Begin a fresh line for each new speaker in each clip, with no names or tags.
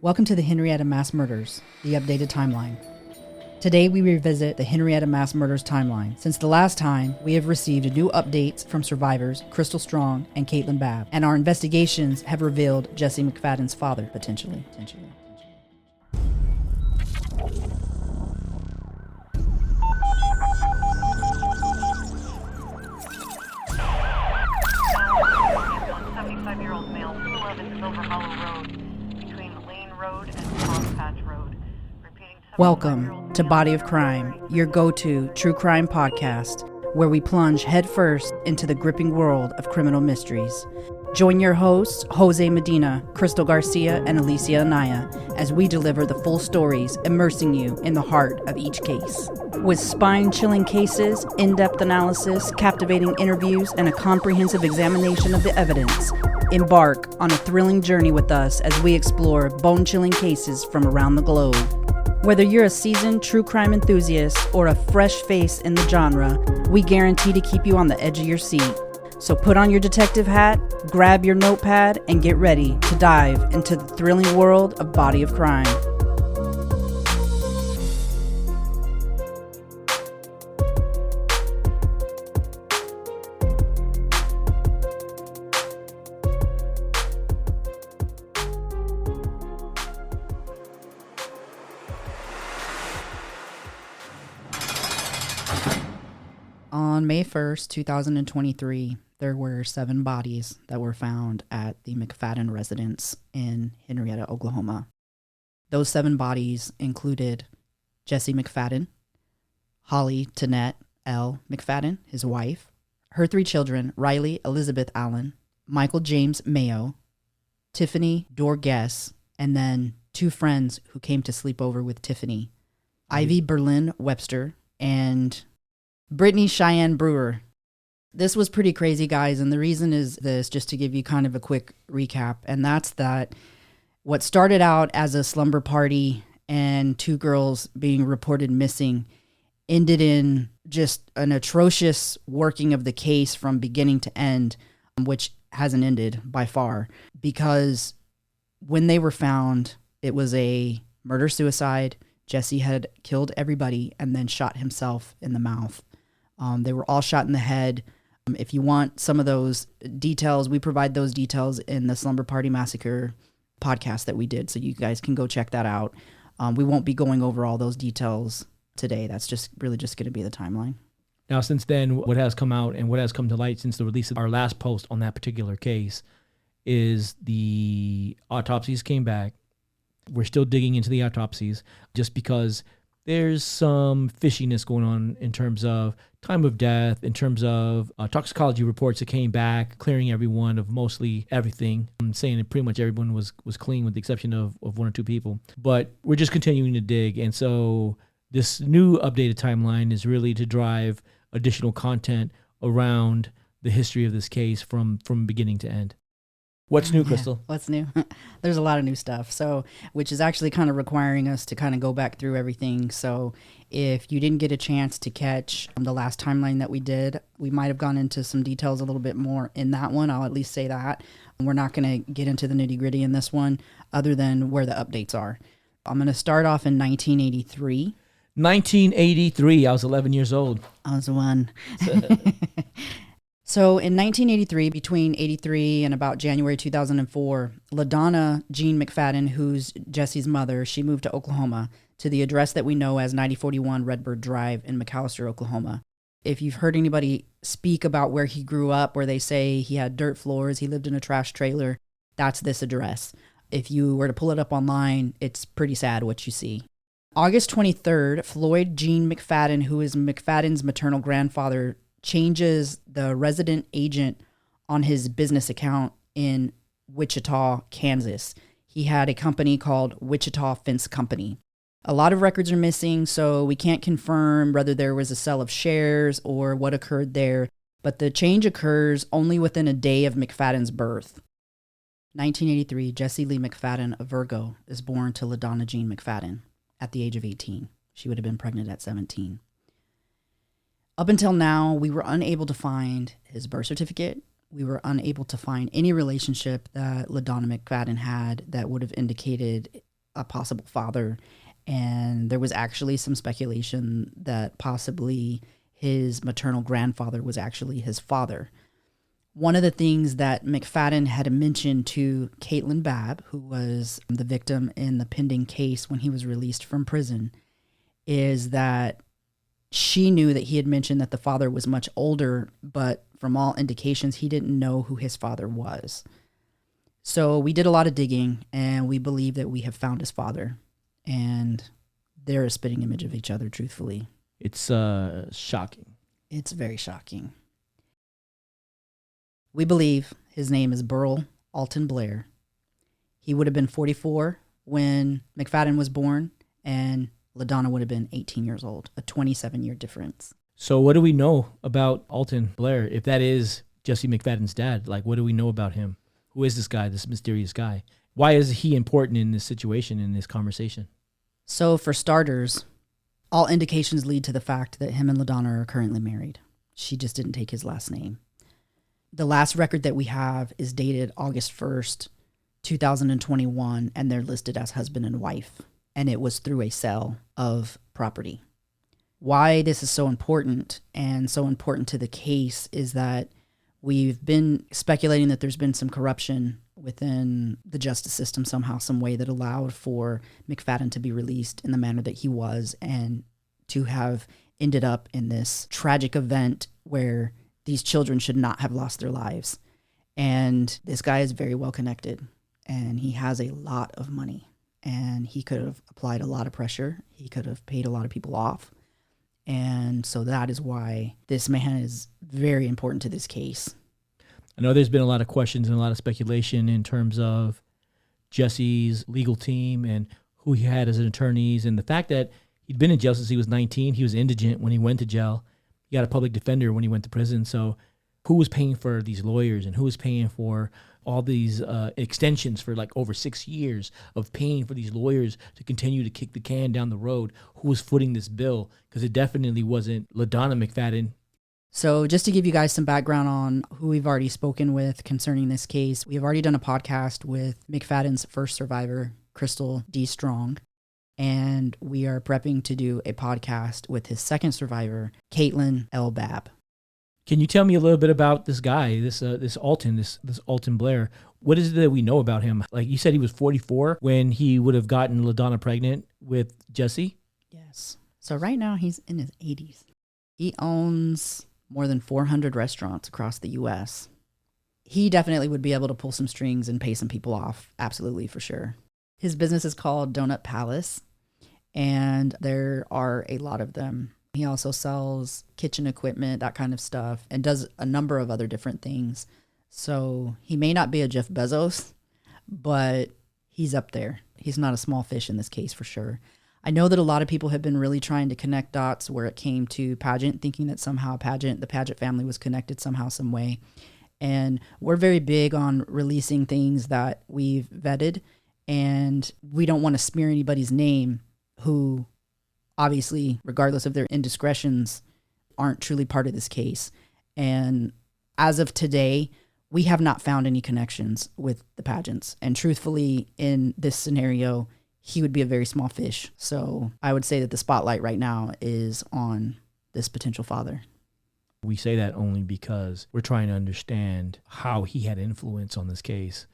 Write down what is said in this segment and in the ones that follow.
Welcome to the Henrietta Mass Murders, the updated timeline. Today we revisit the Henrietta Mass Murders timeline. Since the last time, we have received new updates from survivors Crystal Strong and Caitlyn Bab, and our investigations have revealed Jesse McFadden's father, potentially. Welcome to Body of Crime, your go-to true crime podcast, where we plunge headfirst into the gripping world of criminal mysteries. Join your hosts, Jose Medina, Crystal Garcia, and Alicia Anaya, as we deliver the full stories, immersing you in the heart of each case. With spine-chilling cases, in-depth analysis, captivating interviews, and a comprehensive examination of the evidence, embark on a thrilling journey with us as we explore bone-chilling cases from around the globe. Whether you're a seasoned true crime enthusiast or a fresh face in the genre, we guarantee to keep you on the edge of your seat. So put on your detective hat, grab your notepad, and get ready to dive into the thrilling world of Body of Crime. On May 1st, 2023, there were 7 bodies that were found at the McFadden residence in Henryetta, Oklahoma. Those 7 bodies included Jesse McFadden, Holly Tanette L. McFadden, his wife, her 3 children, Riley Elizabeth Allen, Michael James Mayo, Tiffany Dorgues, and then 2 friends who came to sleep over with Tiffany, Ivy Berlin Webster, and Brittany Cheyenne Brewer. This was pretty crazy, guys, and the reason is this, just to give you kind of a quick recap, and that's that what started out as a slumber party and 2 girls being reported missing ended in just an atrocious working of the case from beginning to end, which hasn't ended by far, because when they were found, it was a murder-suicide. Jesse had killed everybody and then shot himself in the mouth. They were all shot in the head. If you want some of those details, we provide those details in the Slumber Party Massacre podcast that we did, so you guys can go check that out. We won't be going over all those details today. That's just going to be the timeline.
Now, since then, what has come out and what has come to light since the release of our last post on that particular case is the autopsies came back. We're still digging into the autopsies just because there's some fishiness going on in terms of time of death, in terms of toxicology reports that came back, clearing everyone of mostly everything. I'm saying that pretty much everyone was clean with the exception of 1 or 2 people. But we're just continuing to dig. And so this new updated timeline is really to drive additional content around the history of this case from beginning to end. What's new, Crystal?
Yeah, what's new? There's a lot of new stuff, which is actually kind of requiring us to kind of go back through everything. So if you didn't get a chance to catch the last timeline that we did, we might have gone into some details a little bit more in that one. I'll at least say that. We're not going to get into the nitty-gritty in this one other than where the updates are. I'm going to start off in 1983.
1983. I was 11 years old.
I was 1. So in 1983, between 83 and about January 2004, LaDonna Jean McFadden, who's Jesse's mother, she moved to Oklahoma to the address that we know as 9041 Redbird Drive in McAlester, Oklahoma. If you've heard anybody speak about where he grew up, where they say he had dirt floors, he lived in a trash trailer, that's this address. If you were to pull it up online, it's pretty sad what you see. August 23rd, Floyd Gene McFadden, who is McFadden's maternal grandfather, changes the resident agent on his business account in Wichita, Kansas. He had a company called Wichita Fence Company. A lot of records are missing, so we can't confirm whether there was a sale of shares or what occurred there, but the change occurs only within a day of McFadden's birth. 1983, Jesse Lee McFadden, a Virgo, is born to LaDonna Jean McFadden at the age of 18. She would have been pregnant at 17. Up until now, we were unable to find his birth certificate. We were unable to find any relationship that LaDonna McFadden had that would have indicated a possible father. And there was actually some speculation that possibly his maternal grandfather was actually his father. One of the things that McFadden had mentioned to Caitlyn Bab, who was the victim in the pending case when he was released from prison, is that she knew that he had mentioned that the father was much older, but from all indications, he didn't know who his father was. So we did a lot of digging, and we believe that we have found his father. And they're a spitting image of each other, truthfully.
It's shocking.
It's very shocking. We believe his name is Burl Alton Blair. He would have been 44 when McFadden was born, and LaDonna would have been 18 years old, a 27-year difference.
So what do we know about Alton Blair? If that is Jesse McFadden's dad, like, what do we know about him? Who is this guy, this mysterious guy? Why is he important in this situation, in this conversation?
So for starters, all indications lead to the fact that him and LaDonna are currently married. She just didn't take his last name. The last record that we have is dated August 1st, 2021, and they're listed as husband and wife. And it was through a sale of property. Why this is so important and so important to the case is that we've been speculating that there's been some corruption within the justice system somehow, some way that allowed for McFadden to be released in the manner that he was and to have ended up in this tragic event where these children should not have lost their lives. And this guy is very well connected, and he has a lot of money, and he could have applied a lot of pressure. He could have paid a lot of people off. And so that is why this man is very important to this case.
I know there's been a lot of questions and a lot of speculation in terms of Jesse's legal team and who he had as attorneys, and the fact that he'd been in jail since he was 19. He was indigent when he went to jail. He got a public defender when he went to prison. So who was paying for these lawyers, and who was paying for all these extensions for like over 6 years of paying for these lawyers to continue to kick the can down the road? Who was footing this bill? Because it definitely wasn't LaDonna McFadden.
So just to give you guys some background on who we've already spoken with concerning this case, we have already done a podcast with McFadden's first survivor, Crystal D. Strong. And we are prepping to do a podcast with his second survivor, Caitlyn L. Bab.
Can you tell me a little bit about this guy, this Alton Blair? What is it that we know about him? Like you said, he was 44 when he would have gotten LaDonna pregnant with Jesse?
Yes. So right now he's in his 80s. He owns more than 400 restaurants across the U.S. He definitely would be able to pull some strings and pay some people off. Absolutely, for sure. His business is called Donut Palace, and there are a lot of them. He also sells kitchen equipment, that kind of stuff, and does a number of other different things. So he may not be a Jeff Bezos, but he's up there. He's not a small fish in this case, for sure. I know that a lot of people have been really trying to connect dots where it came to Pageant, thinking that somehow the Pageant family was connected somehow, some way. And we're very big on releasing things that we've vetted, and we don't want to smear anybody's name who, obviously, regardless of their indiscretions, aren't truly part of this case. And as of today, we have not found any connections with the Pagents. And truthfully, in this scenario, he would be a very small fish. So I would say that the spotlight right now is on this potential father.
We say that only because we're trying to understand how he had influence on this case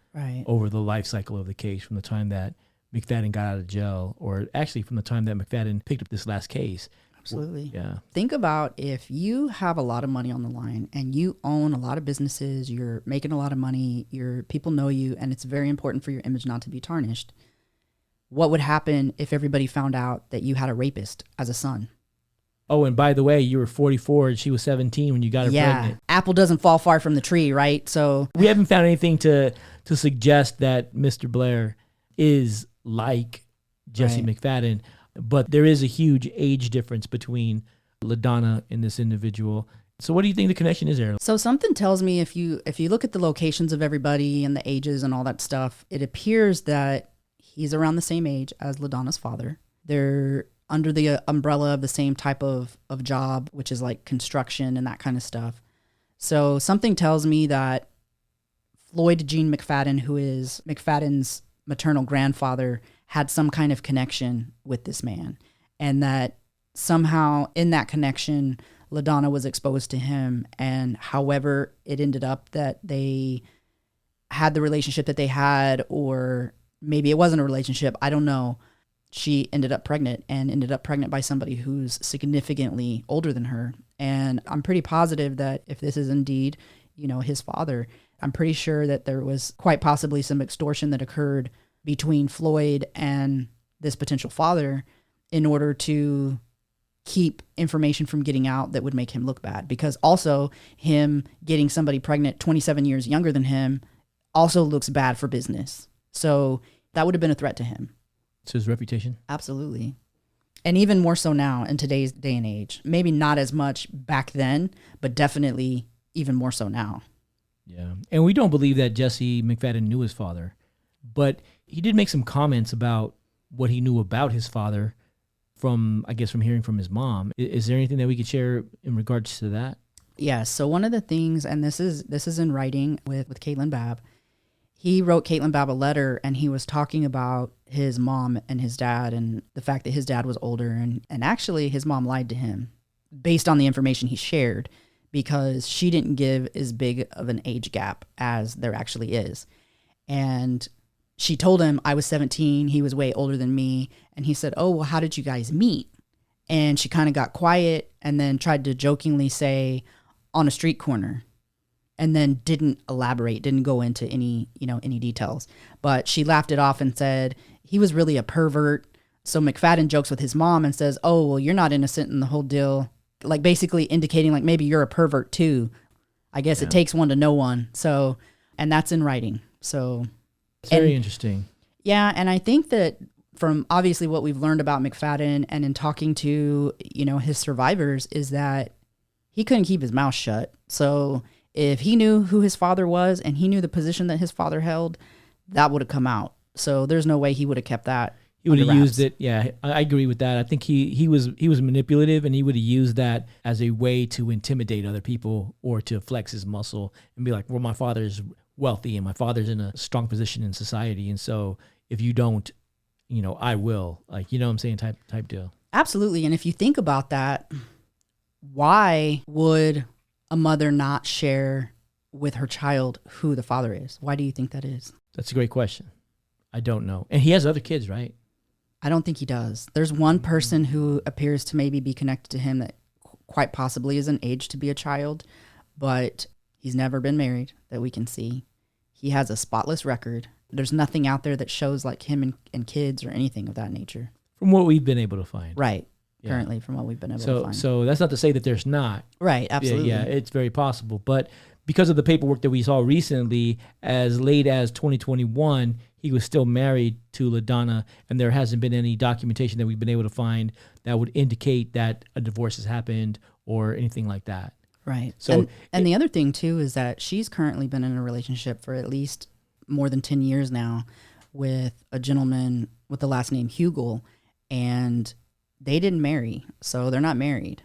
over the life cycle of the case, from the time that McFadden got out of jail, or actually from the time that McFadden picked up this last case.
Absolutely.
Yeah.
Think about if you have a lot of money on the line and you own a lot of businesses, you're making a lot of money, your people know you, and it's very important for your image not to be tarnished. What would happen if everybody found out that you had a rapist as a son?
Oh, and by the way, you were 44 and she was 17 when you got her pregnant.
Apple doesn't fall far from the tree, right? So
we haven't found anything to suggest that Mr. Blair is like Jesse McFadden, but there is a huge age difference between LaDonna and this individual. So what do you think the connection is there?
So something tells me if you look at the locations of everybody and the ages and all that stuff, it appears that he's around the same age as LaDonna's father. They're under the umbrella of the same type of job, which is like construction and that kind of stuff. So something tells me that Floyd Gene McFadden, who is McFadden's maternal grandfather had some kind of connection with this man, and that somehow in that connection, LaDonna was exposed to him, and however it ended up that they had the relationship that they had, or maybe it wasn't a relationship, I don't know. She ended up pregnant by somebody who's significantly older than her. And I'm pretty positive that if this is indeed, his father, I'm pretty sure that there was quite possibly some extortion that occurred between Floyd and this potential father in order to keep information from getting out that would make him look bad. Because also him getting somebody pregnant 27 years younger than him also looks bad for business. So that would have been a threat to him.
To his reputation?
Absolutely. And even more so now in today's day and age. Maybe not as much back then, but definitely even more so now.
Yeah. And we don't believe that Jesse McFadden knew his father, but he did make some comments about what he knew about his father from hearing from his mom. Is there anything that we could share in regards to that?
Yes. So one of the things, and this is in writing with Caitlyn Bab, he wrote Caitlyn Bab a letter, and he was talking about his mom and his dad and the fact that his dad was older. And actually his mom lied to him based on the information he shared, because she didn't give as big of an age gap as there actually is. And she told him I was 17, he was way older than me. And he said, oh, well, how did you guys meet? And she kind of got quiet and then tried to jokingly say on a street corner, and then didn't elaborate, didn't go into any details. But she laughed it off and said he was really a pervert. So McFadden jokes with his mom and says, oh, well, you're not innocent in the whole deal. Like basically indicating like maybe you're a pervert too. I guess It takes one to know one. So, and that's in writing. So
it's very interesting.
Yeah. And I think that from obviously what we've learned about McFadden and in talking to, his survivors, is that he couldn't keep his mouth shut. So if he knew who his father was and he knew the position that his father held, that would have come out. So there's no way he would have kept that.
He would have used it. Yeah, I agree with that. I think he was manipulative, and he would have used that as a way to intimidate other people or to flex his muscle and be like, well, my father's wealthy and my father's in a strong position in society. And so if you don't, I will. Like, what I'm saying, type deal.
Absolutely. And if you think about that, why would a mother not share with her child who the father is? Why do you think that is?
That's a great question. I don't know. And he has other kids, right?
I don't think he does. There's one person who appears to maybe be connected to him that quite possibly is an age to be a child, but he's never been married that we can see. He has a spotless record. There's nothing out there that shows like him and kids or anything of that nature.
From what we've been able to find.
Right. Yeah. Currently, from what we've been able to find.
So that's not to say that there's not.
Right, absolutely.
Yeah, it's very possible. But because of the paperwork that we saw recently, as late as 2021, he was still married to LaDonna, and there hasn't been any documentation that we've been able to find that would indicate that a divorce has happened or anything like that.
Right. So, and the other thing, too, is that she's currently been in a relationship for at least more than 10 years now with a gentleman with the last name Hugel, and they didn't marry, so they're not married.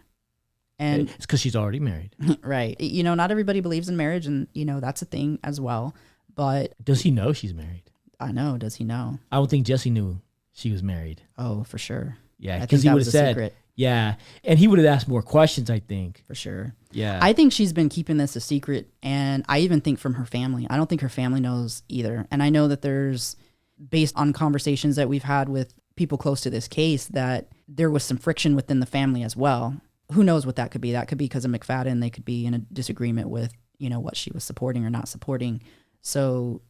And
it's because she's already married.
Right. Not everybody believes in marriage, and, that's a thing as well. But
does he know she's married?
I know. Does he know?
I don't think Jesse knew she was married.
Oh, for sure.
Yeah, because he would have said, secret. Yeah, and he would have asked more questions, I think.
For sure.
Yeah.
I think she's been keeping this a secret, and I even think from her family. I don't think her family knows either. And I know that there's, based on conversations that we've had with people close to this case, that there was some friction within the family as well. Who knows what that could be? That could be because of McFadden. They could be in a disagreement with, what she was supporting or not supporting. So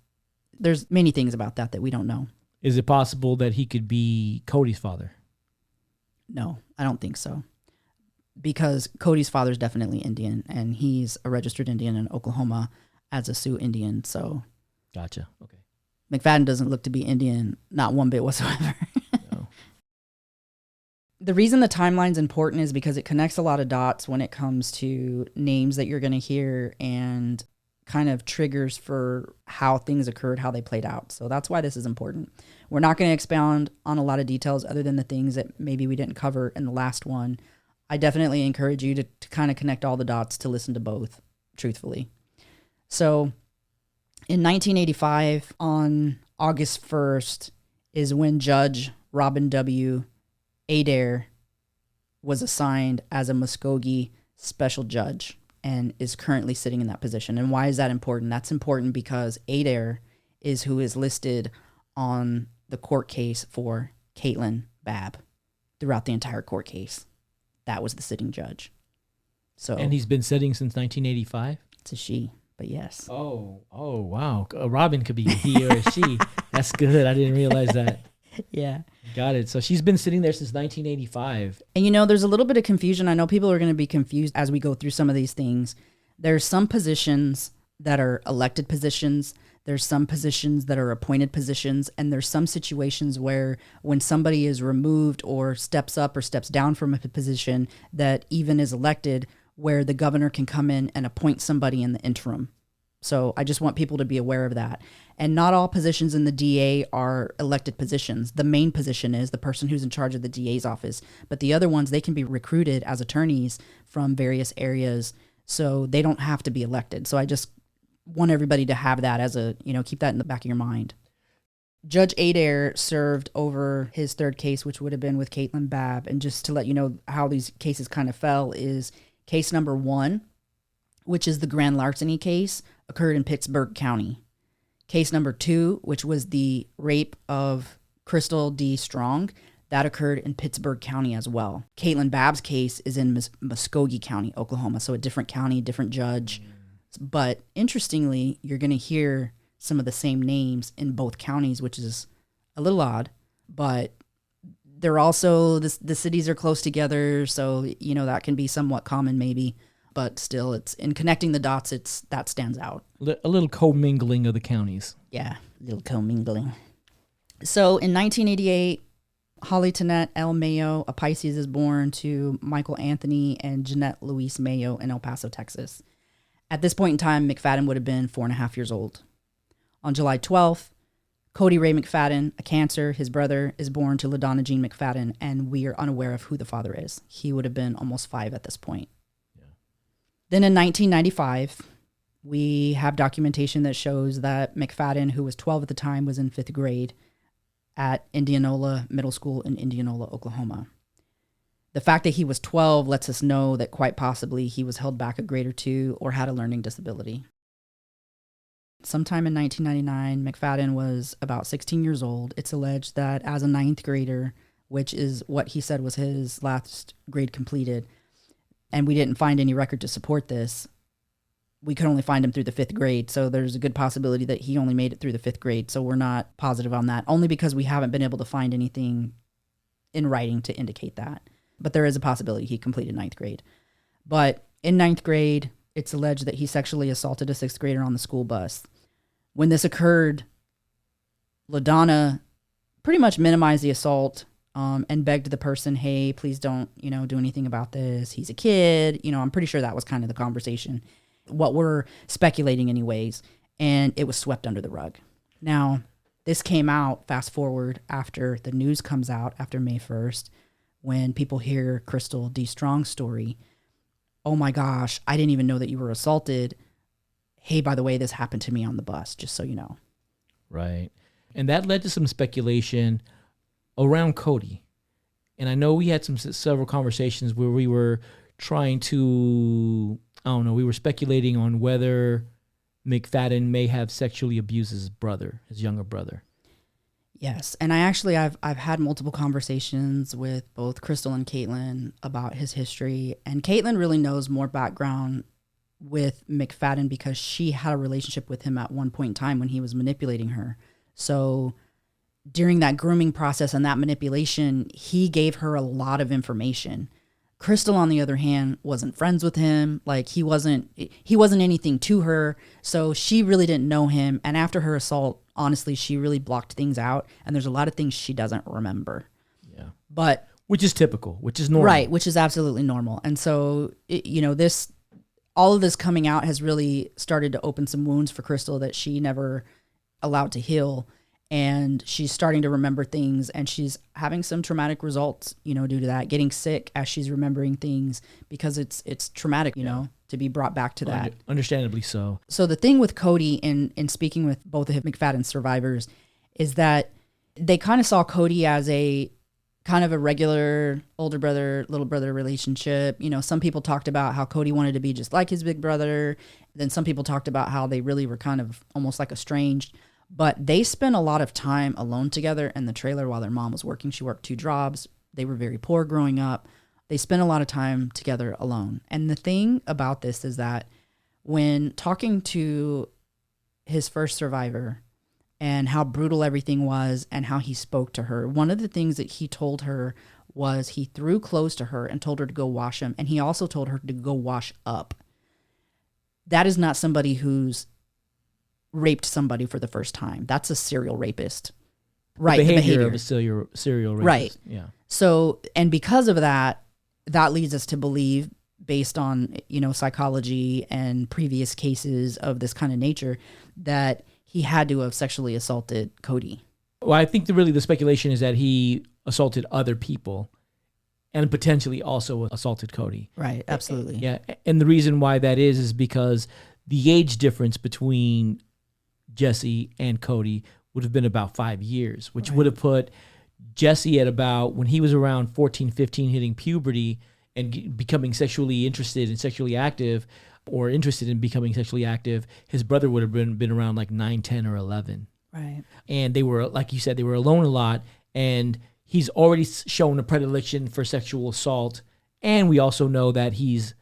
there's many things about that we don't know.
Is it possible that he could be Cody's father?
No, I don't think so. Because Cody's father is definitely Indian, and he's a registered Indian in Oklahoma as a Sioux Indian. So,
gotcha. Okay.
McFadden doesn't look to be Indian, not one bit whatsoever. No. The reason the timeline's important is because it connects a lot of dots when it comes to names that you're going to hear and kind of triggers for how things occurred, how they played out. So that's why this is important. We're not going to expound on a lot of details other than the things that maybe we didn't cover in the last one. I definitely encourage you to kind of connect all the dots, to listen to both, truthfully. So In 1985, on August 1st, is when Judge Robin W. Adair was assigned as a Muskogee special judge and is currently sitting in that position. And why is that important? That's important because Adair is who is listed on the court case for Caitlyn Bab throughout the entire court case. That was the sitting judge. So,
And he's been sitting since 1985?
It's a she, but yes.
Oh, wow. Robin could be a he or a she. That's good. I didn't realize that.
Yeah.
Got it. So she's been sitting there since 1985.
And there's a little bit of confusion. I know people are going to be confused as we go through some of these things. There's some positions that are elected positions. There's some positions that are appointed positions. And there's some situations where when somebody is removed or steps up or steps down from a position that even is elected, where the governor can come in and appoint somebody in the interim. So I just want people to be aware of that. And not all positions in the DA are elected positions. The main position is the person who's in charge of the DA's office. But the other ones, they can be recruited as attorneys from various areas. So they don't have to be elected. So I just want everybody to have that as keep that in the back of your mind. Judge Adair served over his third case, which would have been with Caitlyn Bab. And just to let you know how these cases kind of fell is case number 1, which is the grand larceny case, occurred in Pittsburgh County. Case number 2, which was the rape of Crystal D. Strong, that occurred in Pittsburgh County as well. Caitlyn Bab's case is in Muskogee County, Oklahoma, so a different county, different judge. But interestingly, you're going to hear some of the same names in both counties, which is a little odd, but they're also, the cities are close together, so, that can be somewhat common maybe. But still, it's in connecting the dots, that stands out.
A little commingling of the counties.
Yeah, a little commingling. So in 1988, Holly Tonette L. Mayo, a Pisces, is born to Michael Anthony and Jeanette Louise Mayo in El Paso, Texas. At this point in time, McFadden would have been 4.5 years old. On July 12th, Cody Ray McFadden, a Cancer, his brother, is born to LaDonna Jean McFadden, and we are unaware of who the father is. He would have been almost 5 at this point. Then in 1995, we have documentation that shows that McFadden, who was 12 at the time, was in 5th grade at Indianola Middle School in Indianola, Oklahoma. The fact that he was 12 lets us know that quite possibly he was held back a grade or 2 or had a learning disability. Sometime in 1999, McFadden was about 16 years old. It's alleged that as a 9th grader, which is what he said was his last grade completed, and we didn't find any record to support this, we could only find him through the 5th grade. So there's a good possibility that he only made it through the 5th grade. So we're not positive on that, only because we haven't been able to find anything in writing to indicate that. But there is a possibility he completed 9th grade. But in 9th grade, it's alleged that he sexually assaulted a 6th grader on the school bus. When this occurred, LaDonna pretty much minimized the assault and begged the person, hey, please don't, do anything about this. He's a kid. I'm pretty sure that was kind of the conversation, what we're speculating anyways. And it was swept under the rug. Now, this came out, fast forward, after the news comes out after May 1st, when people hear Crystal D. Strong's story. Oh my gosh, I didn't even know that you were assaulted. Hey, by the way, this happened to me on the bus, just so you know.
Right. And that led to some speculation around Cody. And I know we had several conversations where we were trying to, we were speculating on whether McFadden may have sexually abused his brother, his younger brother.
Yes, and I've had multiple conversations with both Crystal and Caitlyn about his history, and Caitlyn really knows more background with McFadden because she had a relationship with him at one point in time when he was manipulating her. So during that grooming process and that manipulation, he gave her a lot of information. Crystal, on the other hand, wasn't friends with him. Like he wasn't anything to her. So she really didn't know him. And after her assault, honestly, she really blocked things out. And there's a lot of things she doesn't remember.
Yeah.
But
which is typical, which is normal.
Right, which is absolutely normal. And so, all of this coming out has really started to open some wounds for Crystal that she never allowed to heal. And she's starting to remember things, and she's having some traumatic results, due to that, getting sick as she's remembering things because it's traumatic, to be brought back to that.
Understandably so.
So the thing with Cody, in speaking with both of McFadden survivors, is that they kind of saw Cody as a kind of a regular older brother, little brother relationship. You know, some people talked about how Cody wanted to be just like his big brother. Then some people talked about how they really were kind of almost like estranged. But they spent a lot of time alone together in the trailer while their mom was working. She worked 2 jobs. They were very poor growing up. They spent a lot of time together alone. And the thing about this is that when talking to his first survivor and how brutal everything was and how he spoke to her, one of the things that he told her was he threw clothes to her and told her to go wash them. And he also told her to go wash up. That is not somebody who's raped somebody for the first time. That's a serial rapist. Right.
The behavior of a serial rapist.
Right.
Yeah.
So, and because of that, that leads us to believe, based on, you know, psychology and previous cases of this kind of nature, that he had to have sexually assaulted Cody.
Well, I think the speculation is that he assaulted other people and potentially also assaulted Cody.
Right, absolutely.
Yeah, and the reason why that is because the age difference between Jesse and Cody would have been about 5 years, which would have put Jesse at about, when he was around 14, 15, hitting puberty and becoming sexually interested and sexually active, or interested in becoming sexually active, his brother would have been around like 9, 10, or 11.
Right.
And they were, like you said, they were alone a lot, and he's already shown a predilection for sexual assault, and we also know that he's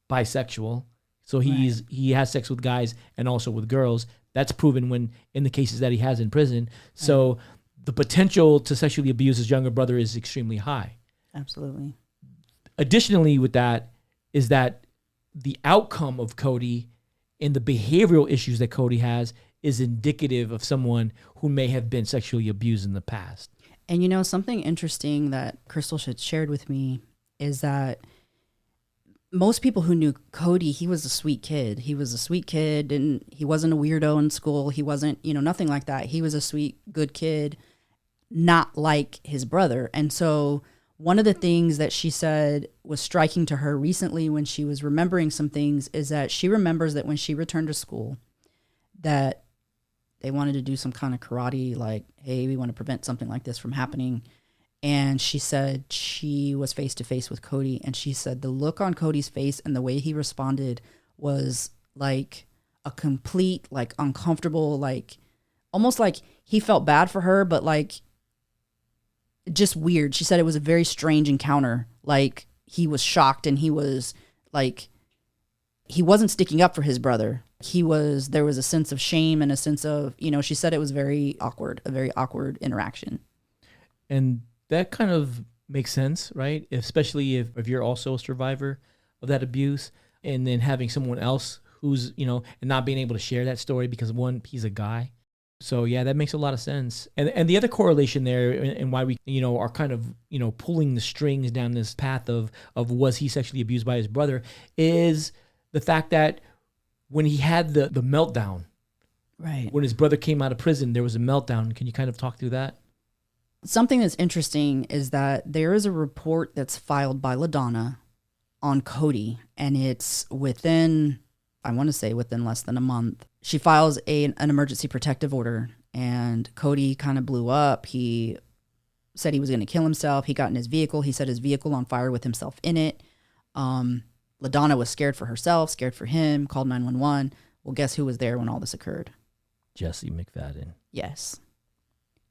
bisexual, so he has sex with guys and also with girls. That's proven when in the cases that he has in prison. So the potential to sexually abuse his younger brother is extremely high.
Absolutely.
Additionally, with that is that the outcome of Cody and the behavioral issues that Cody has is indicative of someone who may have been sexually abused in the past.
And you know, something interesting that Crystal shared with me is that most people who knew Cody, he was a sweet kid. He was a sweet kid, and he wasn't a weirdo in school. He wasn't, you know, nothing like that. He was a sweet, good kid, not like his brother. And so one of the things that she said was striking to her recently when she was remembering some things is that she remembers that when she returned to school, that they wanted to do some kind of karate, like, hey, we want to prevent something like this from happening. And she said she was face to face with Cody, and she said the look on Cody's face and the way he responded was like a complete, like, uncomfortable, like almost like he felt bad for her, but like just weird. She said it was a very strange encounter. Like, he was shocked, and he was like, he wasn't sticking up for his brother. There was a sense of shame and a sense of, you know, she said it was very awkward, a very awkward interaction.
And that kind of makes sense, right? Especially if you're also a survivor of that abuse, and then having someone else who's, you know, and not being able to share that story because, one, he's a guy. So yeah, that makes a lot of sense. And the other correlation there, and why we, you know, are kind of, you know, pulling the strings down this path of was he sexually abused by his brother, is the fact that when he had the meltdown,
right,
when his brother came out of prison, there was a meltdown. Can you kind of talk through that?
Something that's interesting is that there is a report that's filed by LaDonna on Cody, and it's within, I want to say within less than a month. She files an emergency protective order, and Cody kind of blew up. He said he was going to kill himself. He got in his vehicle. He set his vehicle on fire with himself in it. LaDonna was scared for herself, scared for him, called 911. Well, guess who was there when all this occurred?
Jesse McFadden.
Yes.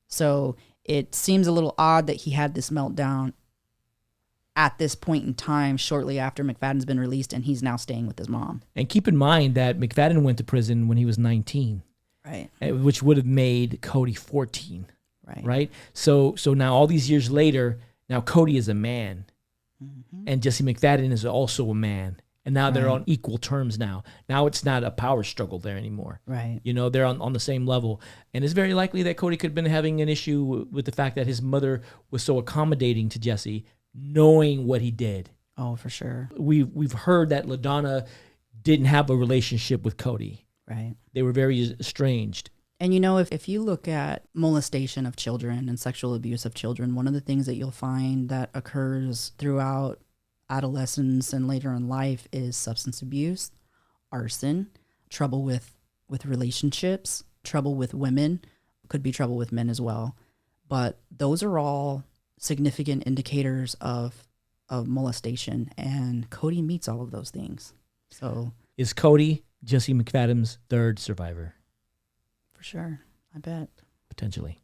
So it seems a little odd that he had this meltdown at this point in time, shortly after McFadden's been released, and he's now staying with his mom.
And keep in mind that McFadden went to prison when he was 19.
Right.
Which would have made Cody 14.
Right.
Right? So now all these years later, now Cody is a man.
Mm-hmm.
And Jesse McFadden is also a man. And now they're on equal terms now. Now it's not a power struggle there anymore.
Right.
You know, they're on the same level. And it's very likely that Cody could have been having an issue with the fact that his mother was so accommodating to Jesse, knowing what he did.
Oh, for sure.
We've heard that LaDonna didn't have a relationship with Cody.
Right.
They were very estranged.
And you know, if you look at molestation of children and sexual abuse of children, one of the things that you'll find that occurs throughout adolescence and later in life is substance abuse, arson, trouble with relationships, trouble with women, could be trouble with men as well. But those are all significant indicators of molestation, and Cody meets all of those things. So
is Cody Jesse McFadden's third survivor?
For sure. I bet.
Potentially.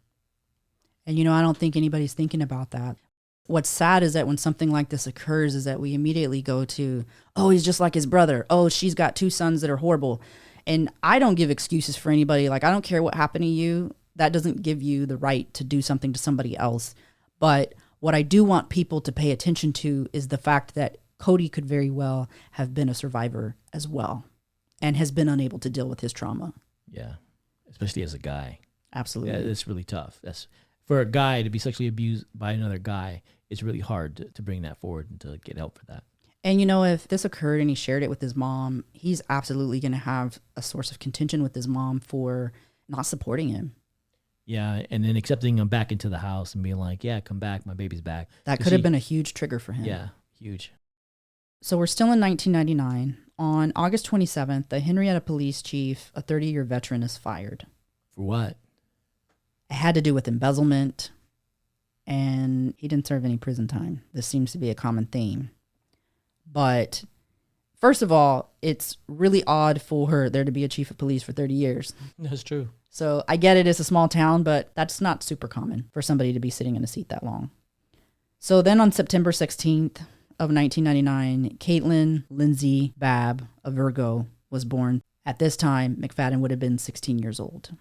And, I don't think anybody's thinking about that. What's sad is that when something like this occurs is that we immediately go to, oh, he's just like his brother. Oh, she's got 2 sons that are horrible. And I don't give excuses for anybody. Like, I don't care what happened to you. That doesn't give you the right to do something to somebody else. But what I do want people to pay attention to is the fact that Cody could very well have been a survivor as well and has been unable to deal with his trauma.
Yeah, especially as a guy.
Absolutely.
Yeah, it's really tough. That's for a guy to be sexually abused by another guy. It's really hard to bring that forward and to get help for that.
And, if this occurred and he shared it with his mom, he's absolutely going to have a source of contention with his mom for not supporting him.
Yeah, and then accepting him back into the house and being like, yeah, come back, my baby's back.
That could have been a huge trigger for him.
Yeah, huge.
So we're still in 1999. On August 27th, the Henrietta police chief, a 30-year veteran, is fired.
For what?
It had to do with embezzlement, and he didn't serve any prison time. This seems to be a common theme. But first of all, it's really odd for there to be a chief of police for 30 years.
That's true.
So I get it, it's a small town, but that's not super common for somebody to be sitting in a seat that long. So then on September 16th of 1999, Caitlyn Lindsay Bab, a Virgo, was born. At this time, McFadden would have been 16 years old.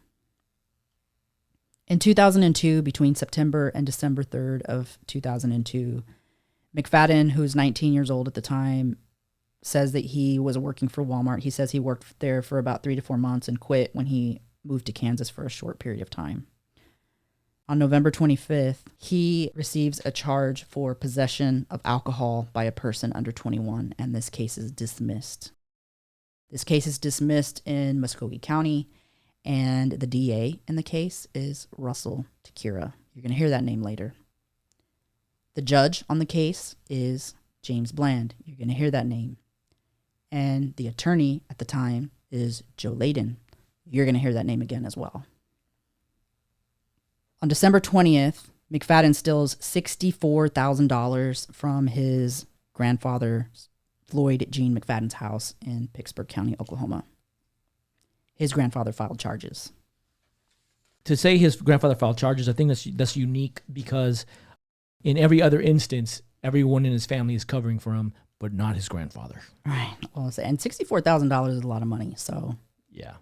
In 2002, between September and December 3rd of 2002, McFadden, who's 19 years old at the time, says that he was working for Walmart. He says he worked there for about 3 to 4 months and quit when he moved to Kansas for a short period of time. On November 25th, he receives a charge for possession of alcohol by a person under 21, and this case is dismissed. This case is dismissed in Muskogee County, and the DA in the case is Russell Takira. You're going to hear that name later. The judge on the case is James Bland. You're going to hear that name. And the attorney at the time is Joe Layden. You're going to hear that name again as well. On December 20th, McFadden steals $64,000 from his grandfather, Floyd Gene McFadden's house in Pittsburgh County, Oklahoma. His grandfather filed charges.
To say his grandfather filed charges, I think that's unique because in every other instance, everyone in his family is covering for him, but not his grandfather.
Right. Well, and $64,000 is a lot of money, so.
Yeah.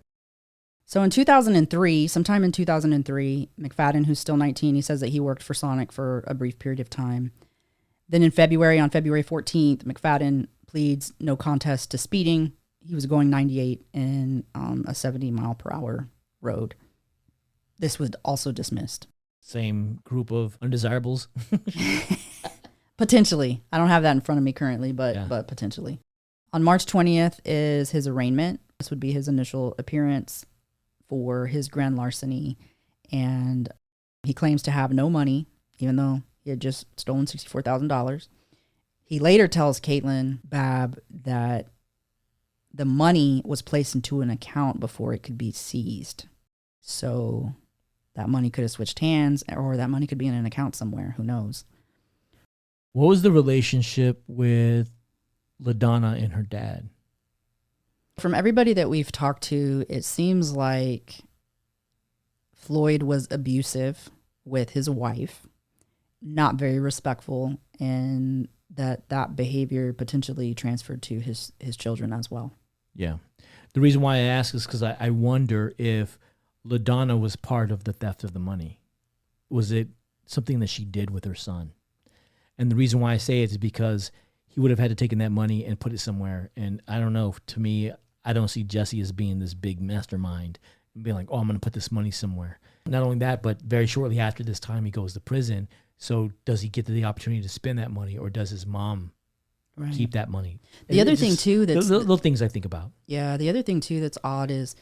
So sometime in 2003, McFadden, who's still 19, he says that he worked for Sonic for a brief period of time. Then on February 14th, McFadden pleads no contest to speeding. He was going 98 in a 70-mile-per-hour road. This was also dismissed.
Same group of undesirables?
Potentially. I don't have that in front of me currently, but potentially. On March 20th is his arraignment. This would be his initial appearance for his grand larceny, and he claims to have no money, even though he had just stolen $64,000. He later tells Caitlyn Bab that the money was placed into an account before it could be seized. So that money could have switched hands, or that money could be in an account somewhere. Who knows?
What was the relationship with LaDonna and her dad?
From everybody that we've talked to, it seems like Floyd was abusive with his wife, not very respectful, and that behavior potentially transferred to his children as well.
Yeah. The reason why I ask is because I wonder if LaDonna was part of the theft of the money. Was it something that she did with her son? And the reason why I say it is because he would have had to take that money and put it somewhere. And I don't know, to me, I don't see Jesse as being this big mastermind and being like, oh, I'm going to put this money somewhere. Not only that, but very shortly after this time, he goes to prison. So does he get the opportunity to spend that money, or does his mom keep that money?
The other thing, too, that's...
Little things I think about.
Yeah, the other thing, too, that's odd is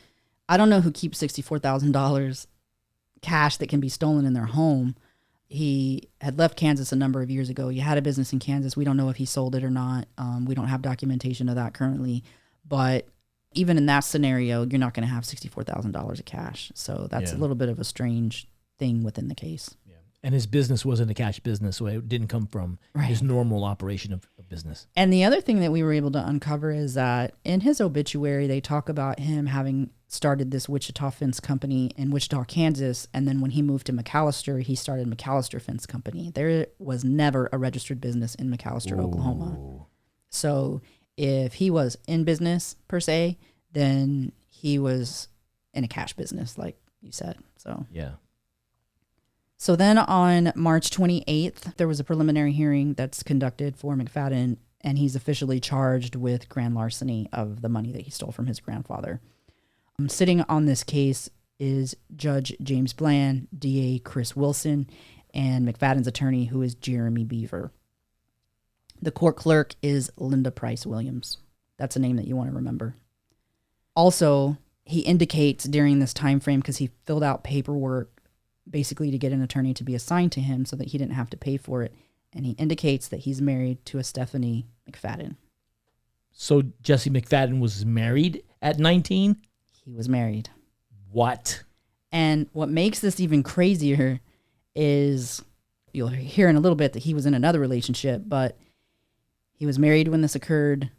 I don't know who keeps $64,000 cash that can be stolen in their home. He had left Kansas a number of years ago. He had a business in Kansas. We don't know if he sold it or not. We don't have documentation of that currently. But even in that scenario, you're not going to have $64,000 of cash. So that's a little bit of a strange thing within the case.
Yeah. And his business wasn't a cash business, so it didn't come from his normal operation of business.
And the other thing that we were able to uncover is that in his obituary, they talk about him having started this Wichita Fence Company in Wichita, Kansas. And then when he moved to McAllister, he started McAllister Fence Company. There was never a registered business in McAllister, Oklahoma. So if he was in business per se, then he was in a cash business, like you said. So
yeah.
So then on March 28th, there was a preliminary hearing that's conducted for McFadden, and he's officially charged with grand larceny of the money that he stole from his grandfather. Sitting on this case is Judge James Bland, DA Chris Wilson, and McFadden's attorney, who is Jeremy Beaver. The court clerk is Linda Price Williams. That's a name that you want to remember. Also, he indicates during this time frame, because he filled out paperwork basically to get an attorney to be assigned to him so that he didn't have to pay for it, and he indicates that he's married to a Stephanie McFadden.
So Jesse McFadden was married at 19?
He was married.
What?
And what makes this even crazier is, you'll hear in a little bit that he was in another relationship, but he was married when this occurred,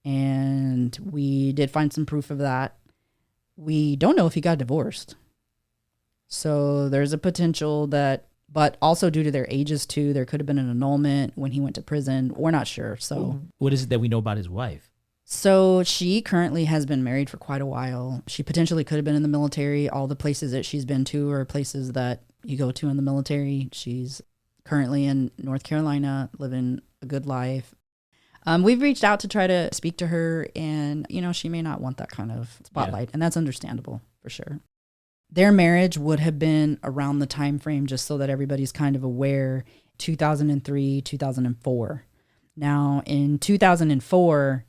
and we did find some proof of that. We don't know if he got divorced. So there's a potential that, but also due to their ages too, there could have been an annulment when he went to prison. We're not sure. So
what is it that we know about his wife?
So she currently has been married for quite a while. She potentially could have been in the military. All the places that she's been to are places that you go to in the military. She's currently in North Carolina, living a good life. We've reached out to try to speak to her, and, you know, she may not want that kind of spotlight, and that's understandable for sure. Their marriage would have been around the time frame, just so that everybody's kind of aware, 2003, 2004. Now, in 2004,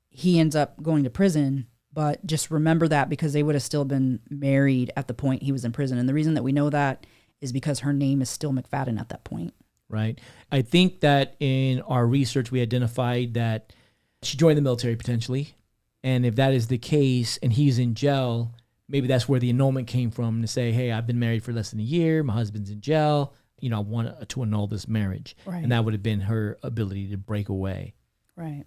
he ends up going to prison, but just remember that because they would have still been married at the point he was in prison. And the reason that we know that is because her name is still McFadden at that point.
Right. I think that in our research, we identified that she joined the military potentially. And if that is the case and he's in jail, maybe that's where the annulment came from, to say, hey, I've been married for less than a year. My husband's in jail. You know, I want to annul this marriage.
Right.
And that would have been her ability to break away.
Right.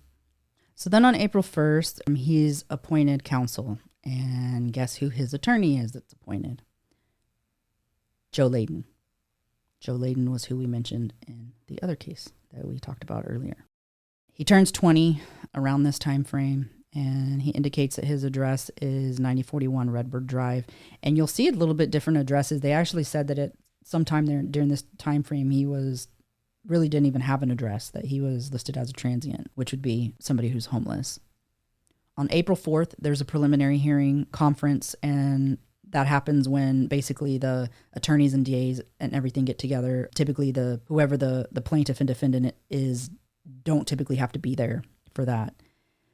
So then on April 1st, he's appointed counsel. And guess who his attorney is that's appointed? Joe Layden. Joe Layden was who we mentioned in the other case that we talked about earlier. He turns 20 around this time frame, and he indicates that his address is 9041 Redbird Drive. And you'll see a little bit different addresses. They actually said that at sometime there during this time frame, he really didn't even have an address, that he was listed as a transient, which would be somebody who's homeless. On April 4th, there's a preliminary hearing conference, and that happens when basically the attorneys and DAs and everything get together. Typically, whoever the plaintiff and defendant is don't typically have to be there for that.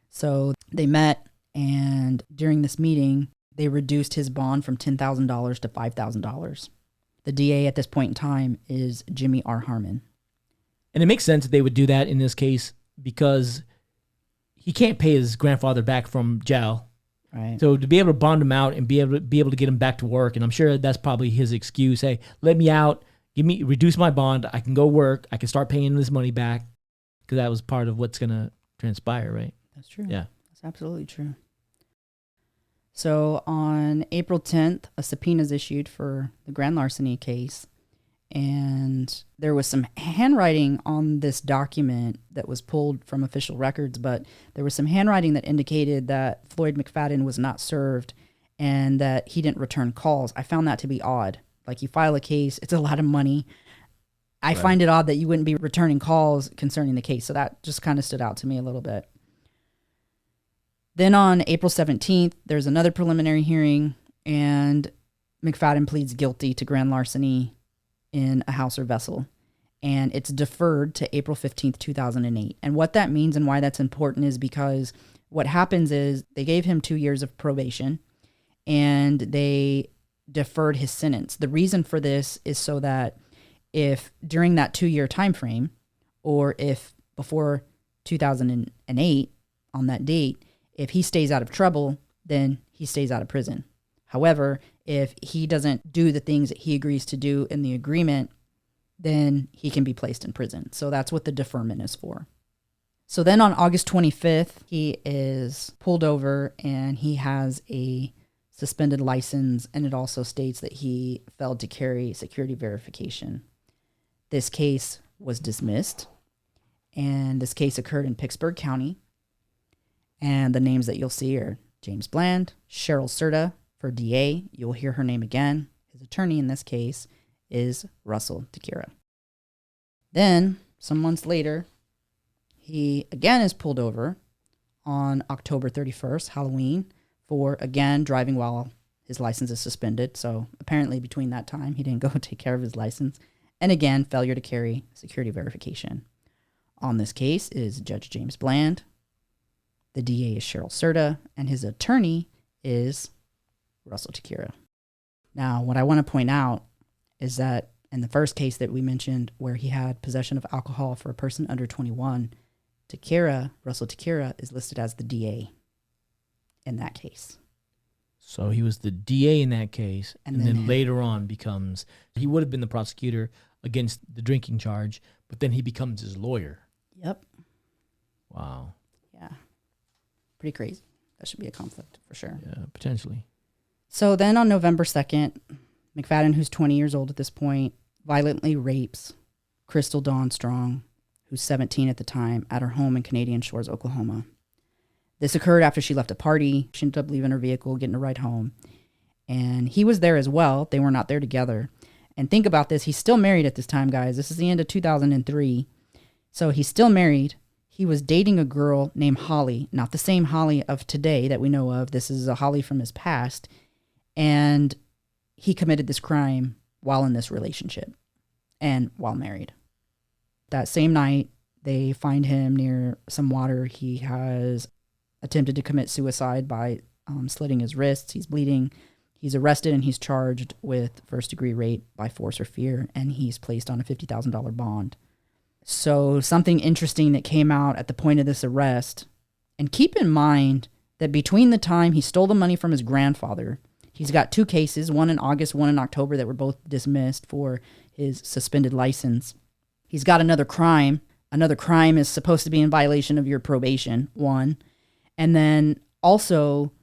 So they met, and during this meeting, they reduced his bond from $10,000 to $5,000. The DA at this point in time is Jimmy R. Harmon.
And it makes sense that they would do that in this case because he can't pay his grandfather back from jail.
Right.
So to be able to bond him out and be able to get him back to work, and I'm sure that's probably his excuse. Hey, let me out, reduce my bond. I can go work. I can start paying him this money back, because that was part of what's going to transpire, right?
That's true.
Yeah.
That's absolutely true. So on April 10th, a subpoena is issued for the grand larceny case. And there was some handwriting on this document that was pulled from official records, but there was some handwriting that indicated that Floyd McFadden was not served and that he didn't return calls. I found that to be odd. Like, you file a case, it's a lot of money. I find it odd that you wouldn't be returning calls concerning the case. So that just kind of stood out to me a little bit. Then on April 17th, there's another preliminary hearing, and McFadden pleads guilty to grand larceny in a house or vessel, and it's deferred to April 15th, 2008. And what that means and why that's important is because what happens is they gave him 2 years of probation, and they deferred his sentence. The reason for this is so that if during that 2-year time frame, or if before 2008 on that date, if he stays out of trouble, then he stays out of prison. However, if he doesn't do the things that he agrees to do in the agreement, then he can be placed in prison. So that's what the deferment is for. So then on August 25th, he is pulled over and he has a suspended license, and it also states that he failed to carry security verification. This case was dismissed, and this case occurred in Pittsburgh County. And the names that you'll see are James Bland, Cheryl Serta for DA. You'll hear her name again. His attorney in this case is Russell Takira. Then, some months later, he again is pulled over on October 31st, Halloween, for, again, driving while his license is suspended. So apparently between that time, he didn't go take care of his license. And again, failure to carry security verification. On this case is Judge James Bland. The DA is Cheryl Serta, and his attorney is Russell Takira. Now, what I want to point out is that in the first case that we mentioned where he had possession of alcohol for a person under 21, Russell Takira is listed as the DA in that case.
So he was the DA in that case, and then later on he would have been the prosecutor against the drinking charge, but then he becomes his lawyer.
Yep.
Wow.
Yeah. Pretty crazy. That should be a conflict for sure.
Yeah, potentially.
So then on November 2nd, McFadden, who's 20 years old at this point, violently rapes Crystal Dawn Strong, who's 17 at the time, at her home in Canadian Shores, Oklahoma. This occurred after she left a party. She ended up leaving her vehicle, getting a ride home. And he was there as well. They were not there together. And think about this. He's still married at this time, guys. This is the end of 2003. So he's still married. He was dating a girl named Holly, not the same Holly of today that we know of. This is a Holly from his past. And he committed this crime while in this relationship and while married. That same night, they find him near some water. He has attempted to commit suicide by slitting his wrists. He's bleeding. He's arrested and he's charged with first-degree rape by force or fear, and he's placed on a $50,000 bond. So something interesting that came out at the point of this arrest, and keep in mind that between the time he stole the money from his grandfather, he's got 2 cases, one in August, one in October, that were both dismissed for his suspended license. He's got another crime. Another crime is supposed to be in violation of your probation, one. And then also,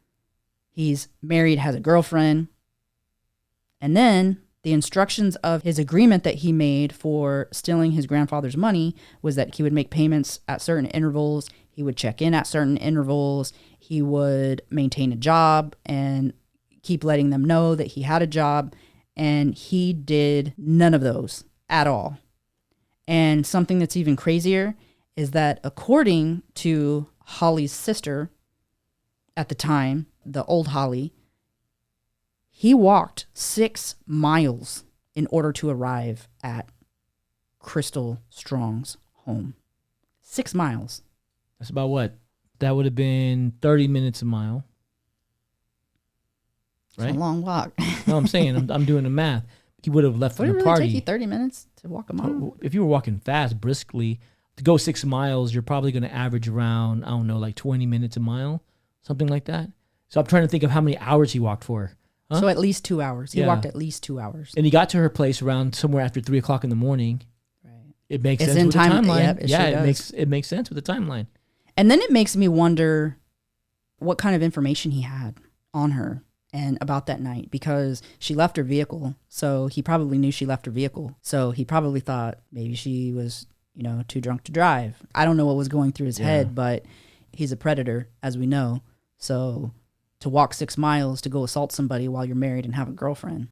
he's married, has a girlfriend. And then the instructions of his agreement that he made for stealing his grandfather's money was that he would make payments at certain intervals. He would check in at certain intervals. He would maintain a job and keep letting them know that he had a job. And he did none of those at all. And something that's even crazier is that according to Holly's sister at the time, the old Holly, he walked 6 miles in order to arrive at Crystal Strong's home. 6 miles.
That's about what? That would have been 30 minutes a mile. Right?
It's a long walk.
No, I'm saying, I'm doing the math. He would have left from the
Would it
party.
really take you 30 minutes to walk a mile?
If you were walking fast, briskly, to go 6 miles, you're probably going to average around, I don't know, like 20 minutes a mile, something like that. So I'm trying to think of how many hours he walked for. Huh?
So at least 2 hours. He walked at least 2 hours.
And he got to her place around somewhere after 3 o'clock in the morning.
Right.
It makes sense with the timeline.
Yep,
it makes sense with the timeline.
And then it makes me wonder what kind of information he had on her and about that night, because she left her vehicle. So he probably knew she left her vehicle. So he probably thought maybe she was, too drunk to drive. I don't know what was going through his head, but he's a predator, as we know. So to walk 6 miles to go assault somebody while you're married and have a girlfriend.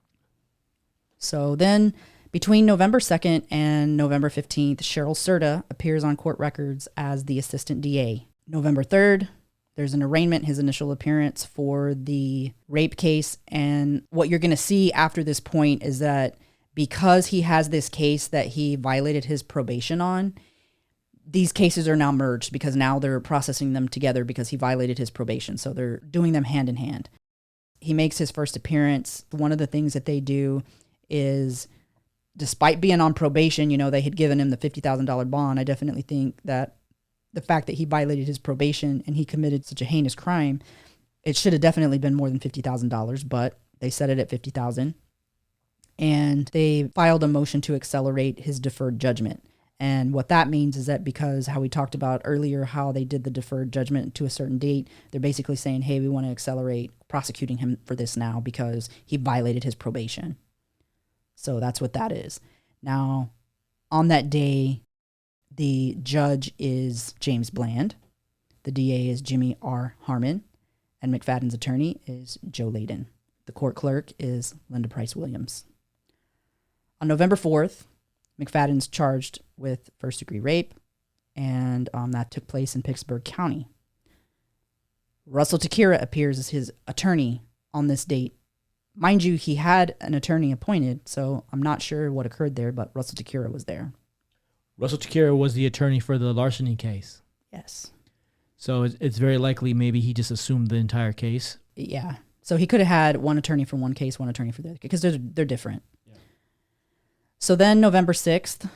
So then between November 2nd and November 15th, Cheryl Serta appears on court records as the assistant DA. November 3rd, there's an arraignment, his initial appearance for the rape case. And what you're going to see after this point is that because he has this case that he violated his probation on, these cases are now merged because now they're processing them together because he violated his probation. So they're doing them hand in hand. He makes his first appearance. One of the things that they do is despite being on probation, they had given him the $50,000 bond. I definitely think that the fact that he violated his probation and he committed such a heinous crime, it should have definitely been more than $50,000, but they set it at $50,000. And they filed a motion to accelerate his deferred judgment. And what that means is that because how we talked about earlier, how they did the deferred judgment to a certain date, they're basically saying, hey, we want to accelerate prosecuting him for this now because he violated his probation. So that's what that is. Now, on that day, the judge is James Bland. The DA is Jimmy R. Harmon. And McFadden's attorney is Joe Layden. The court clerk is Linda Price Williams. On November 4th, McFadden's charged with first-degree rape, and that took place in Pittsburgh County. Russell Takira appears as his attorney on this date. Mind you, he had an attorney appointed, so I'm not sure what occurred there, but Russell Takira was there.
Russell Takira was the attorney for the larceny case.
Yes.
So it's very likely maybe he just assumed the entire case.
Yeah. So he could have had one attorney for one case, one attorney for the other, because they're different. Yeah. So then November 6th,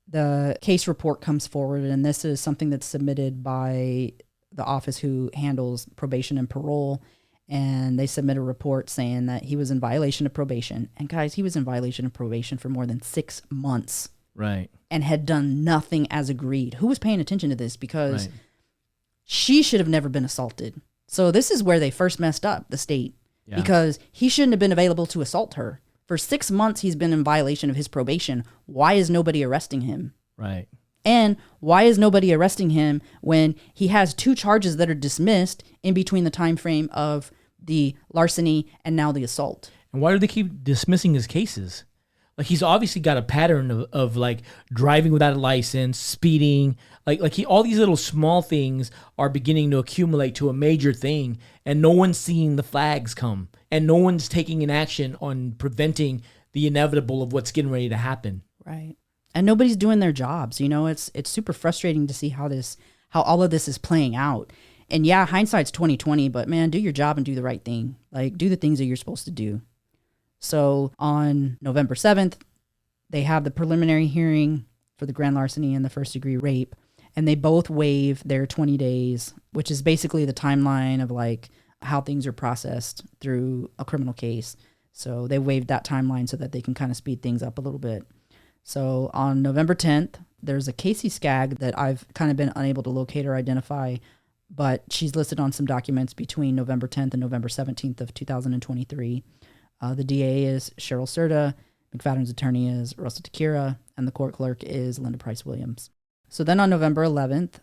the case report comes forward, and this is something that's submitted by the office who handles probation and parole. And they submit a report saying that he was in violation of probation. And guys, he was in violation of probation for more than 6 months.
Right.
And had done nothing as agreed. Who was paying attention to this? Because she should have never been assaulted. So this is where they first messed up, the state. Yeah. Because he shouldn't have been available to assault her. For 6 months, he's been in violation of his probation. Why is nobody arresting him?
Right.
And why is nobody arresting him when he has 2 charges that are dismissed in between the time frame of the larceny and now the assault?
And why do they keep dismissing his cases? Like, he's obviously got a pattern of like driving without a license, speeding, all these little small things are beginning to accumulate to a major thing, and no one's seeing the flags come, and no one's taking an action on preventing the inevitable of what's getting ready to happen.
Right. And nobody's doing their jobs. It's super frustrating to see how all of this is playing out. And yeah, hindsight's 20/20, but man, do your job and do the right thing. Like, do the things that you're supposed to do. So on November 7th, they have the preliminary hearing for the grand larceny and the first-degree rape, and they both waive their 20 days, which is basically the timeline of like how things are processed through a criminal case. So they waived that timeline so that they can kind of speed things up a little bit. So on November 10th, there's a Casey Skaggs that I've kind of been unable to locate or identify, but she's listed on some documents between November 10th and November 17th of 2023. The DA is Cheryl Serta, McFadden's attorney is Russell Takira, and the court clerk is Linda Price Williams. So then on November 11th,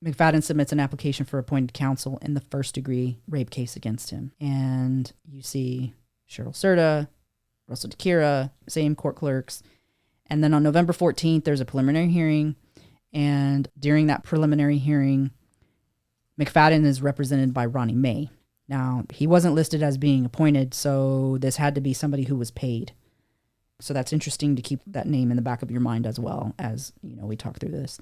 McFadden submits an application for appointed counsel in the first-degree rape case against him. And you see Cheryl Serta, Russell Takira, same court clerks. And then on November 14th, there's a preliminary hearing. And during that preliminary hearing, McFadden is represented by Ronnie May. Now, he wasn't listed as being appointed, so this had to be somebody who was paid. So that's interesting to keep that name in the back of your mind as well as, we talk through this.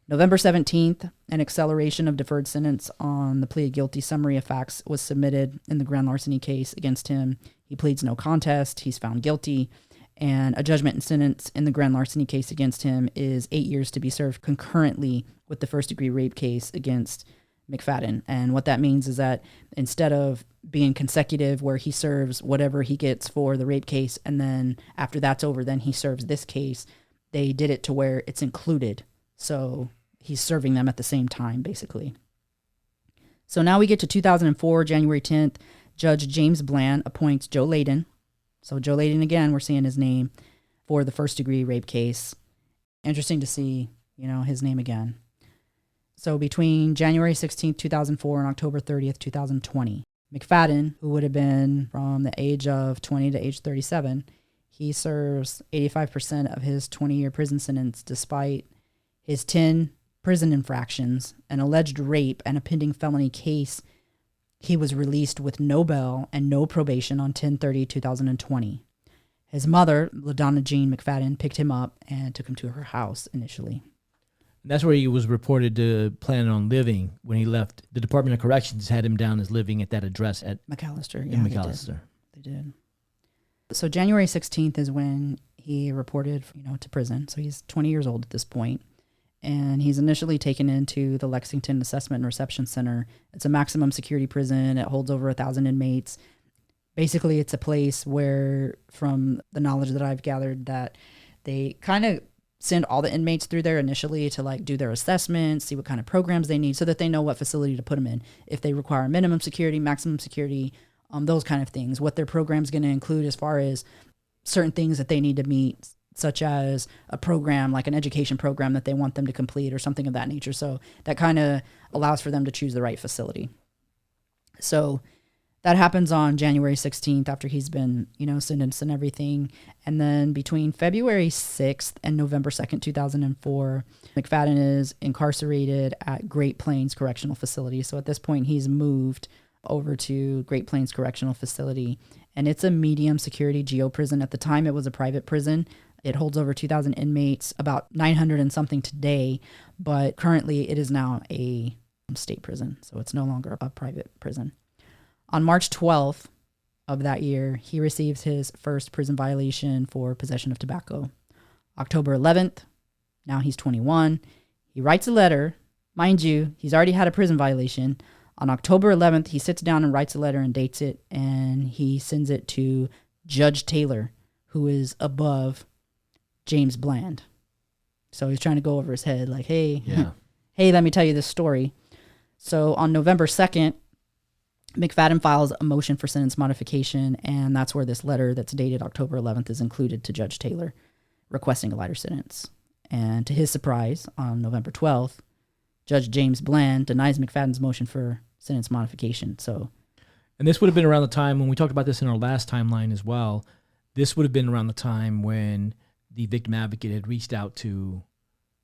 November 17th, an acceleration of deferred sentence on the plea of guilty summary of facts was submitted in the grand larceny case against him. He pleads no contest. He's found guilty. And a judgment and sentence in the grand larceny case against him is 8 years to be served concurrently with the first-degree rape case against McFadden. And what that means is that instead of being consecutive where he serves whatever he gets for the rape case and then after that's over, then he serves this case, they did it to where it's included. So he's serving them at the same time, basically. So now we get to 2004, January 10th. Judge James Bland appoints Joe Layden. So Joe Layden, again, we're seeing his name for the first-degree rape case. Interesting to see, his name again. So between January 16th, 2004 and October 30th, 2020, McFadden, who would have been from the age of 20 to age 37, he serves 85% of his 20-year prison sentence despite his 10 prison infractions, an alleged rape, and a pending felony case. He was released with no bail and no probation on 10/30/2020. His mother, LaDonna Jean McFadden, picked him up and took him to her house initially.
That's where he was reported to plan on living when he left. The Department of Corrections had him down as living at that address at
McAllister.
In McAllister.
They did. So January 16th is when he reported, to prison. So he's 20 years old at this point. And he's initially taken into the Lexington Assessment and Reception Center. It's a maximum security prison. It holds over 1,000 inmates. Basically, it's a place where, from the knowledge that I've gathered, that they kind of send all the inmates through there initially to like do their assessments, see what kind of programs they need so that they know what facility to put them in. If they require minimum security, maximum security, those kind of things, what their program's going to include as far as certain things that they need to meet, such as a program, like an education program that they want them to complete or something of that nature. So that kind of allows for them to choose the right facility. So that happens on January 16th after he's been, sentenced and everything. And then between February 6th and November 2nd, 2004, McFadden is incarcerated at Great Plains Correctional Facility. So at this point, he's moved over to Great Plains Correctional Facility. And it's a medium security geo prison. At the time, it was a private prison. It holds over 2,000 inmates, about 900 and something today. But currently, it is now a state prison. So it's no longer a private prison. On March 12th of that year, he receives his first prison violation for possession of tobacco. October 11th, now he's 21. He writes a letter. Mind you, he's already had a prison violation. On October 11th, he sits down and writes a letter and dates it, and he sends it to Judge Taylor, who is above James Bland. So he's trying to go over his head like, hey, let me tell you this story. So on November 2nd, McFadden files a motion for sentence modification, and that's where this letter that's dated October 11th is included to Judge Taylor, requesting a lighter sentence. And to his surprise, on November 12th, Judge James Bland denies McFadden's motion for sentence modification.
And this would have been around the time when we talked about this in our last timeline as well. This would have been around the time when the victim advocate had reached out to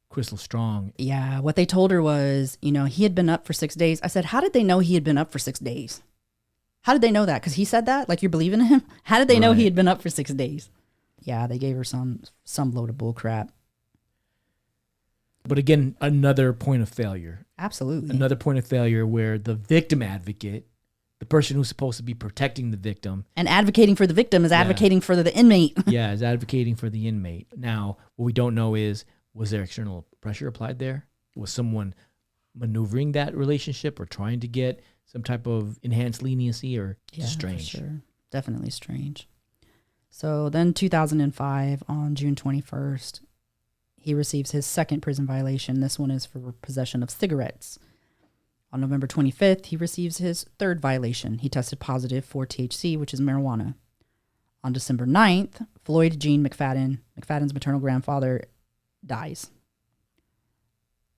Crystal Strong.
Yeah, what they told her was, he had been up for 6 days. I said, how did they know he had been up for 6 days? How did they know that? Because he said that? Like, you're believing him? How did they know he had been up for 6 days? Yeah, they gave her some load of bull crap.
But again, another point of failure.
Absolutely.
Another point of failure where the victim advocate, the person who's supposed to be protecting the victim.
And advocating for the victim is advocating for the inmate.
Yeah, is advocating for the inmate. Now, what we don't know is, was there external pressure applied there? Was someone maneuvering that relationship or trying to get some type of enhanced leniency, or strange?
For sure. Definitely strange. So then 2005, on June 21st, he receives his second prison violation. This one is for possession of cigarettes. On November 25th, he receives his third violation. He tested positive for THC, which is marijuana. On December 9th, Floyd Gene McFadden, McFadden's maternal grandfather, dies.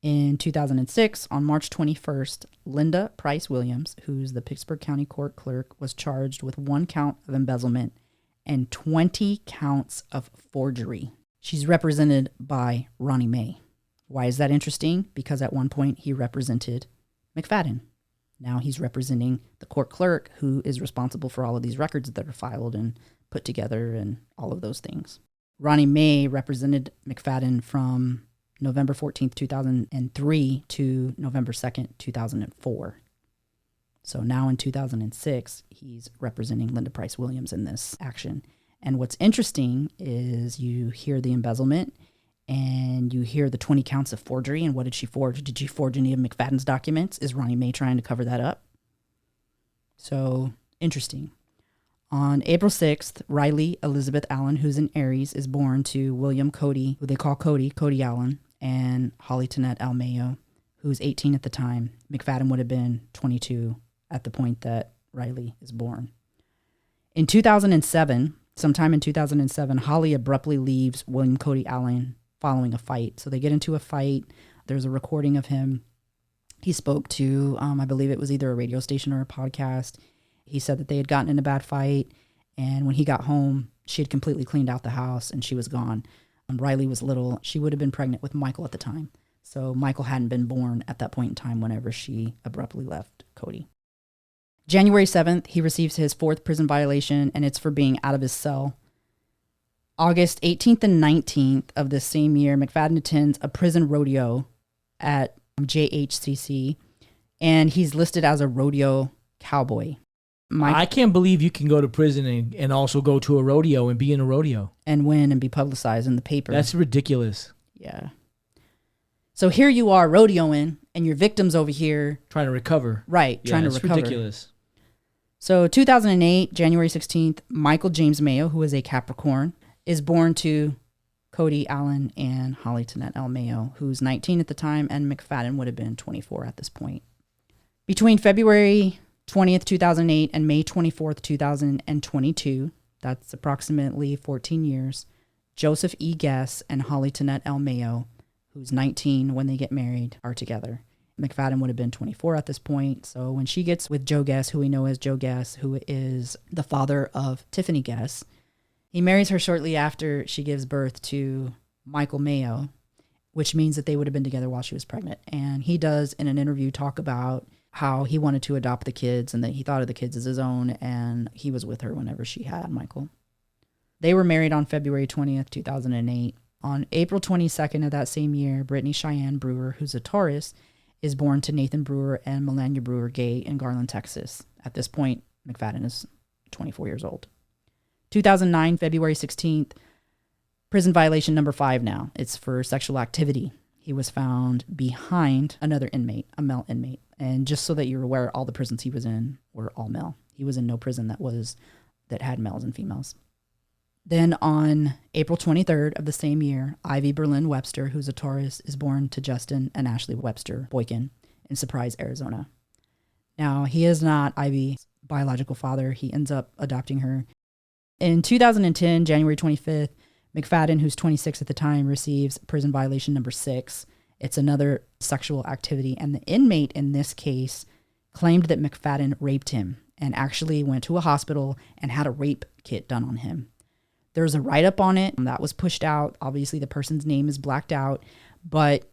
In 2006, on March 21st, Linda Price Williams, who's the Pittsburgh County Court clerk, was charged with 1 count of embezzlement and 20 counts of forgery. She's represented by Ronnie May. Why is that interesting? Because at one point he represented McFadden. Now he's representing the court clerk, who is responsible for all of these records that are filed and put together and all of those things. Ronnie May represented McFadden from November 14th, 2003 to November 2nd, 2004. So now in 2006, he's representing Linda Price Williams in this action. And what's interesting is you hear the embezzlement and you hear the 20 counts of forgery. And what did she forge? Did she forge any of McFadden's documents? Is Ronnie May trying to cover that up? So interesting. On April 6th, Riley Elizabeth Allen, who's in Aries, is born to William Cody, who they call Cody Allen, and Holly Tonette Almayo, who's 18 at the time. McFadden would have been 22 at the point that Riley is born. In 2007, sometime in 2007, Holly abruptly leaves William Cody Allen following a fight. So they get into a fight. There's a recording of him. He spoke to, I believe it was either a radio station or a podcast. He said that they had gotten in a bad fight, and when he got home, she had completely cleaned out the house, and she was gone. Riley was little. She would have been pregnant with Michael at the time. So Michael hadn't been born at that point in time whenever she abruptly left Cody. January 7th, he receives his fourth prison violation, and it's for being out of his cell. August 18th and 19th of this same year, McFadden attends a prison rodeo at JHCC, and he's listed as a rodeo cowboy.
I can't believe you can go to prison and also go to a rodeo and be in a rodeo.
And win and be publicized in the paper.
That's ridiculous.
Yeah. So here you are rodeoing and your victim's over here.
Trying to recover.
Right,
Yeah,
trying to
it's
recover.
Ridiculous.
So 2008, January 16th, Michael James Mayo, who is a Capricorn, is born to Cody Allen and Holly Tonette L. Mayo, who's 19 at the time, and McFadden would have been 24 at this point. Between February 20th, 2008 and May 24th, 2022, that's approximately 14 years, Joseph E. Guess and Holly Tonette L. Mayo, who's 19 when they get married, are together. McFadden would have been 24 at this point. So when she gets with Joe Guess, who we know as Joe Guess, who is the father of Tiffany Guess, he marries her shortly after she gives birth to Michael Mayo, which means that they would have been together while she was pregnant. And he does, in an interview, talk about how he wanted to adopt the kids and that he thought of the kids as his own, and he was with her whenever she had Michael. They were married on February 20th, 2008. On April 22nd of that same year, Brittany Cheyenne Brewer, who's a Taurus, is born to Nathan Brewer and Melania Brewer Gay in Garland, Texas. At this point, McFadden is 24 years old. 2009, February 16th, prison violation number 5 now. It's for sexual activity. He was found behind another inmate, a male inmate. And just so that you're aware, all the prisons he was in were all male. He was in no prison that had males and females. Then on April 23rd of the same year, Ivy Berlin Webster, who's a Taurus, is born to Justin and Ashley Webster Boykin in Surprise, Arizona. Now, he is not Ivy's biological father. He ends up adopting her. In 2010, January 25th, McFadden, who's 26 at the time, receives prison violation number 6. It's another sexual activity. And the inmate in this case claimed that McFadden raped him and actually went to a hospital and had a rape kit done on him. There's a write-up on it that was pushed out. Obviously, the person's name is blacked out. But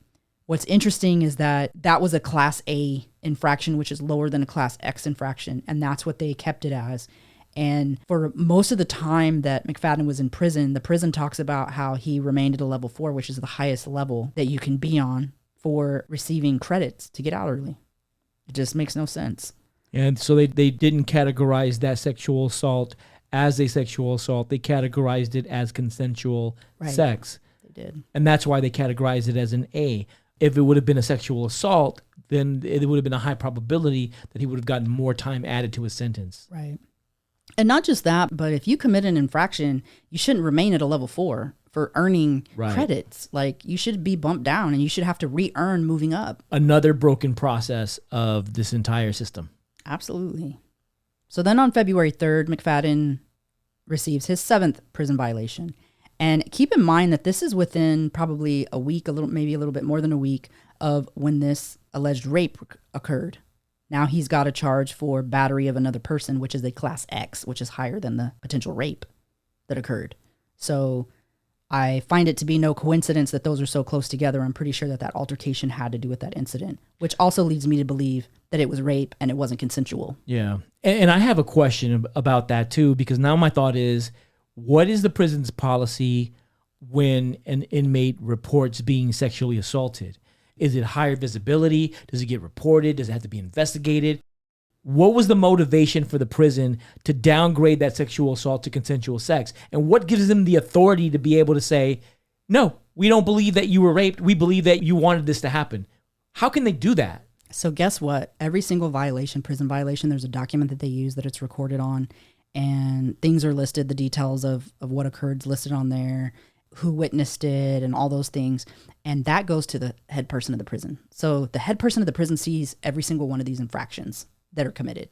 what's interesting is that that was a Class A infraction, which is lower than a Class X infraction. And that's what they kept it as. And for most of the time that McFadden was in prison, the prison talks about how he remained at a level 4, which is the highest level that you can be on for receiving credits to get out early. It just makes no sense.
And so they didn't categorize that sexual assault as a sexual assault. They categorized it as consensual sex.
They did.
And that's why they categorized it as an A. If it would have been a sexual assault, then it would have been a high probability that he would have gotten more time added to his sentence.
Right. And not just that, but if you commit an infraction, you shouldn't remain at a level 4 for earning credits. Like, you should be bumped down and you should have to re-earn moving up.
Another broken process of this entire system.
Absolutely. So then on February 3rd, McFadden receives his 7th prison violation. And keep in mind that this is within probably a week, maybe a little bit more than a week of when this alleged rape occurred. Now he's got a charge for battery of another person, which is a Class X, which is higher than the potential rape that occurred. So I find it to be no coincidence that those are so close together. I'm pretty sure that altercation had to do with that incident, which also leads me to believe that it was rape and it wasn't consensual.
Yeah. And I have a question about that too, because now my thought is, what is the prison's policy when an inmate reports being sexually assaulted? Is it higher visibility? Does it get reported? Does it have to be investigated? What was the motivation for the prison to downgrade that sexual assault to consensual sex? And what gives them the authority to be able to say, no, we don't believe that you were raped. We believe that you wanted this to happen. How can they do that?
So guess what? Every single violation, prison violation, there's a document that they use that it's recorded on, and things are listed, the details of what occurred listed on there, who witnessed it, and all those things. And that goes to the head person of the prison. So the head person of the prison sees every single one of these infractions that are committed.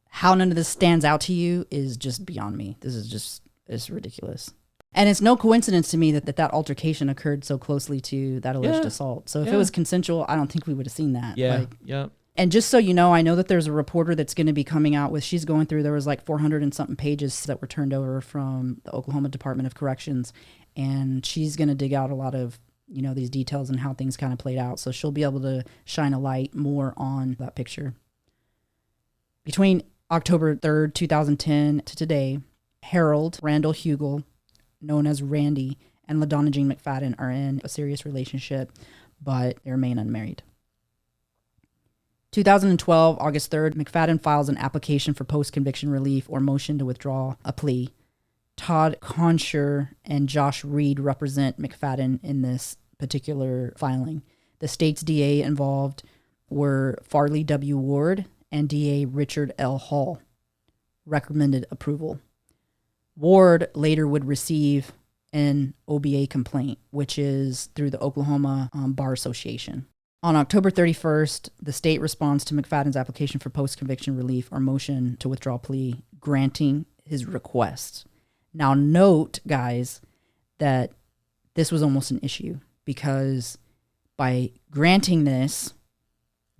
How none of this stands out to you is just beyond me. It's ridiculous. And it's no coincidence to me that altercation occurred so closely to that alleged assault. So if it was consensual, I don't think we would have seen that.
Yeah.
And just so you know, I know that there's a reporter that's going to be coming out with, she's going through, there was like 400 and something pages that were turned over from the Oklahoma Department of Corrections. And she's going to dig out a lot of, these details and how things kind of played out. So she'll be able to shine a light more on that picture. Between October 3rd, 2010 to today, Harold Randall Hugel, known as Randy, and LaDonna Jean McFadden are in a serious relationship, but they remain unmarried. 2012, August 3rd, McFadden files an application for post-conviction relief or motion to withdraw a plea. Todd Consher and Josh Reed represent McFadden in this particular filing. The state's DA involved were Farley W. Ward and DA Richard L. Hall. Recommended approval. Ward later would receive an OBA complaint, which is through the Oklahoma Bar Association. On October 31st, the state responds to McFadden's application for post-conviction relief or motion to withdraw plea, granting his request. Now note, guys, that this was almost an issue because by granting this,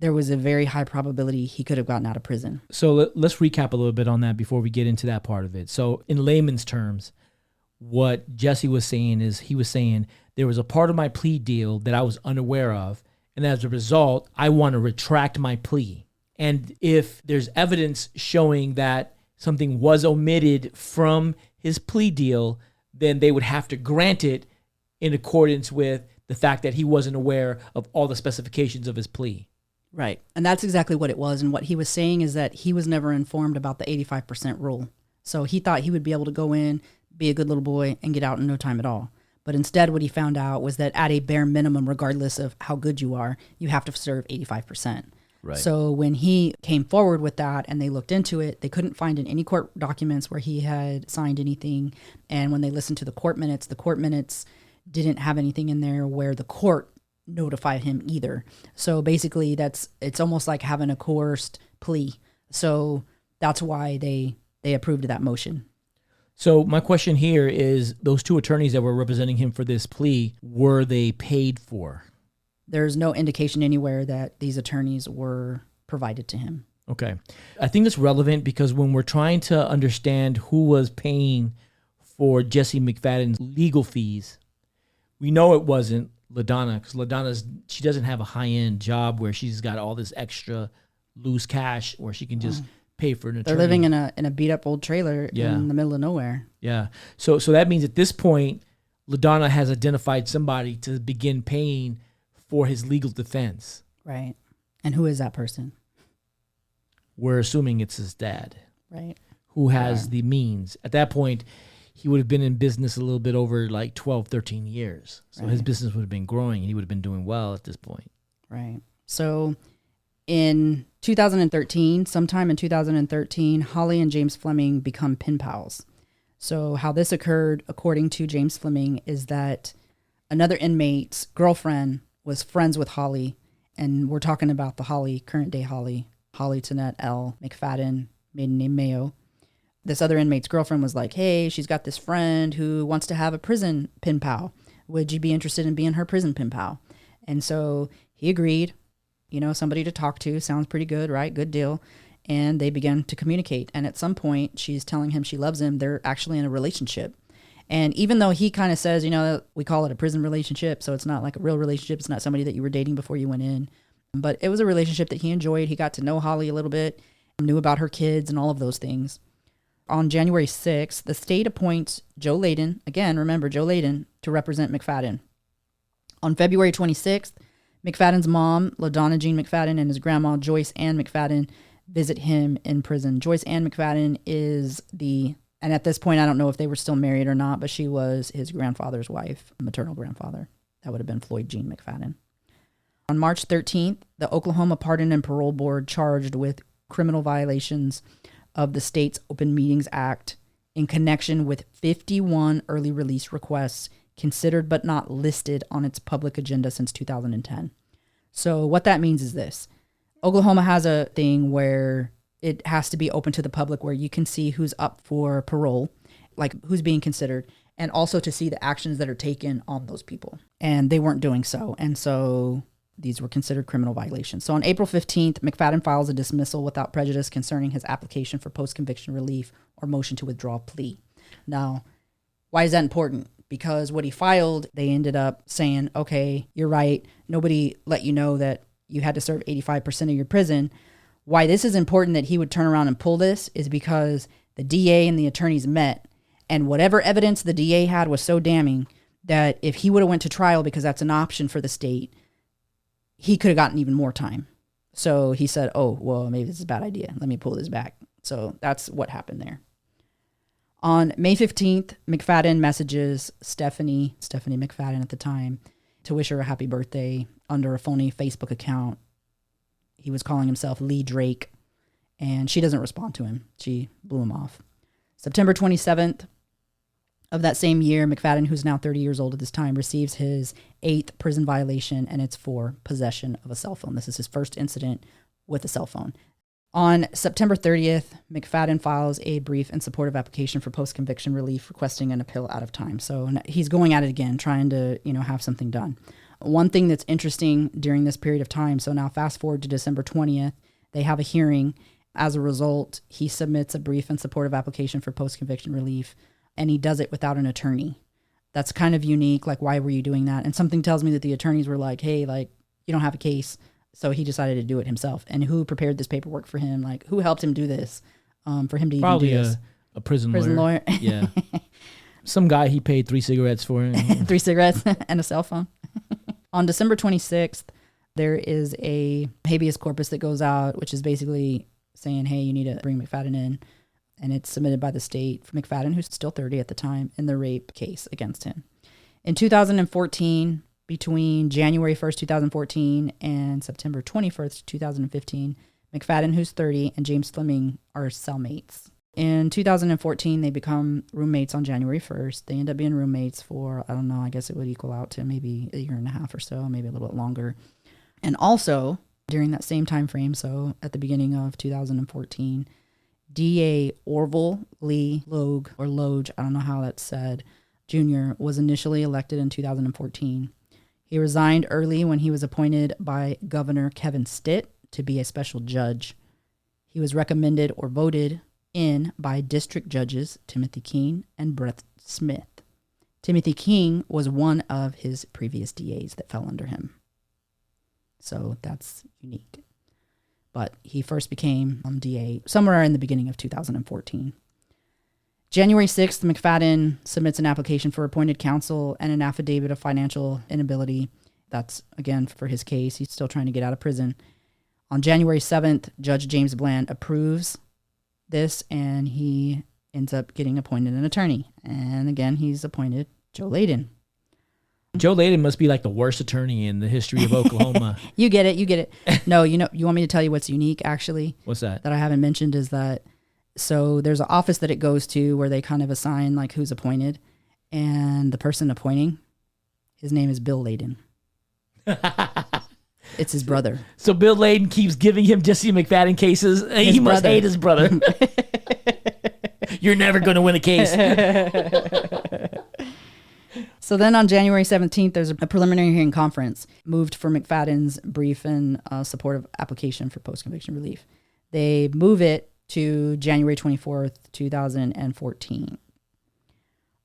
there was a very high probability he could have gotten out of prison.
So let's recap a little bit on that before we get into that part of it. So in layman's terms, what Jesse was saying is he was saying there was a part of my plea deal that I was unaware of, and as a result, I want to retract my plea. And if there's evidence showing that something was omitted from his plea deal, then they would have to grant it in accordance with the fact that he wasn't aware of all the specifications of his plea.
Right. And that's exactly what it was. And what he was saying is that he was never informed about the 85% rule. So he thought he would be able to go in, be a good little boy, and get out in no time at all. But instead, what he found out was that at a bare minimum, regardless of how good you are, you have to serve 85%.
Right.
So when he came forward with that and they looked into it, they couldn't find in any court documents where he had signed anything. And when they listened to the court minutes didn't have anything in there where the court notified him either. So basically, it's almost like having a coerced plea. So that's why they approved that motion.
So my question here is, those two attorneys that were representing him for this plea, were they paid for?
There's no indication anywhere that these attorneys were provided to him.
Okay. I think it's relevant because when we're trying to understand who was paying for Jesse McFadden's legal fees, we know it wasn't LaDonna, because she doesn't have a high-end job where she's got all this extra loose cash where she can just pay for an attorney.
They're living in a beat-up old trailer in the middle of nowhere.
Yeah. So that means at this point, LaDonna has identified somebody to begin paying for his legal defense.
Right. And who is that person?
We're assuming it's his dad.
Right.
Who has the means. At that point, he would have been in business a little bit over like 12, 13 years. So his business would have been growing and he would have been doing well at this point.
Right. So in 2013, sometime in 2013, Holly and James Fleming become pen pals. So how this occurred, according to James Fleming, is that another inmate's girlfriend was friends with Holly. And we're talking about the Holly, current day Holly Tonette L. McFadden, maiden name Mayo. This other inmate's girlfriend was like, hey, she's got this friend who wants to have a prison pen pal. Would you be interested in being her prison pen pal? And so he agreed, somebody to talk to. Sounds pretty good, right? Good deal. And they began to communicate. And at some point, she's telling him she loves him. They're actually in a relationship. And even though he kind of says, we call it a prison relationship, so it's not like a real relationship. It's not somebody that you were dating before you went in. But it was a relationship that he enjoyed. He got to know Holly a little bit, knew about her kids and all of those things. On January 6th, the state appoints Joe Layden, again, remember Joe Layden, to represent McFadden. On February 26th, McFadden's mom, LaDonna Jean McFadden, and his grandma, Joyce Ann McFadden, visit him in prison. Joyce Ann McFadden is and at this point, I don't know if they were still married or not, but she was his grandfather's wife, maternal grandfather. That would have been Floyd Jean McFadden. On March 13th, the Oklahoma Pardon and Parole Board charged with criminal violations of the state's Open Meetings Act in connection with 51 early release requests considered but not listed on its public agenda since 2010. So what that means is this. Oklahoma has a thing where it has to be open to the public where you can see who's up for parole, like who's being considered, and also to see the actions that are taken on those people. And they weren't doing so. And so these were considered criminal violations. So on April 15th, McFadden files a dismissal without prejudice concerning his application for post-conviction relief or motion to withdraw plea. Now, why is that important? Because what he filed, they ended up saying, okay, you're right. Nobody let you know that you had to serve 85% of your prison. Why this is important that he would turn around and pull this is because the DA and the attorneys met, and whatever evidence the DA had was so damning that if he would have went to trial, because that's an option for the state, he could have gotten even more time. So he said, oh, well, maybe this is a bad idea. Let me pull this back. So that's what happened there. On May 15th, McFadden messages Stephanie McFadden at the time, to wish her a happy birthday under a phony Facebook account. He was calling himself Lee Drake, and she doesn't respond to him. She blew him off. September 27th of that same year, McFadden, who's now 30 years old at this time, receives his 8th prison violation, and it's for possession of a cell phone. This is his first incident with a cell phone. On September 30th, McFadden files a brief and supportive application for post-conviction relief, requesting an appeal out of time. So he's going at it again, trying to, have something done. One thing that's interesting during this period of time, so now fast forward to December 20th, they have a hearing. As a result, he submits a brief and supportive application for post-conviction relief, and he does it without an attorney. That's kind of unique. Like, why were you doing that? And something tells me that the attorneys were like, hey, like, you don't have a case. So he decided to do it himself. And who prepared this paperwork for him? Like, who helped him do this? For him to
probably
even do this?
A prison
lawyer.
Yeah. Some guy he paid 3 cigarettes for.
3 cigarettes and a cell phone. On December 26th, there is a habeas corpus that goes out, which is basically saying, hey, you need to bring McFadden in. And it's submitted by the state for McFadden, who's still 30 at the time, in the rape case against him. In 2014, between January 1st, 2014 and September 21st, 2015, McFadden, who's 30, and James Fleming are cellmates. In 2014, they become roommates on January 1st. They end up being roommates for, I don't know, I guess it would equal out to maybe a year and a half or so, maybe a little bit longer. And also, during that same time frame, so at the beginning of 2014, DA Orville Lee Logue, or Loge, I don't know how that's said, Jr., was initially elected in 2014. He resigned early when he was appointed by Governor Kevin Stitt to be a special judge. He was recommended or voted in by district judges Timothy King and Brett Smith. Timothy King was one of his previous DAs that fell under him. So that's unique. But he first became DA somewhere in the beginning of 2014. January 6th, McFadden submits an application for appointed counsel and an affidavit of financial inability. That's, again, for his case. He's still trying to get out of prison. On January 7th, Judge James Bland approves this, and he ends up getting appointed an attorney. And again, he's appointed Joe Layden.
Joe Layden must be like the worst attorney in the history of Oklahoma.
You get it. No, you want me to tell you what's unique, actually?
What's that?
That I haven't mentioned is that, so there's an office that it goes to where they kind of assign like who's appointed, and the person appointing, his name is Bill Layden. It's his brother.
So Bill Layden keeps giving him Jesse McFadden cases. He must hate his brother. You're never going to win a case.
So then on January 17th, there's a preliminary hearing conference moved for McFadden's brief and supportive application for post-conviction relief. They move it to January 24th, 2014.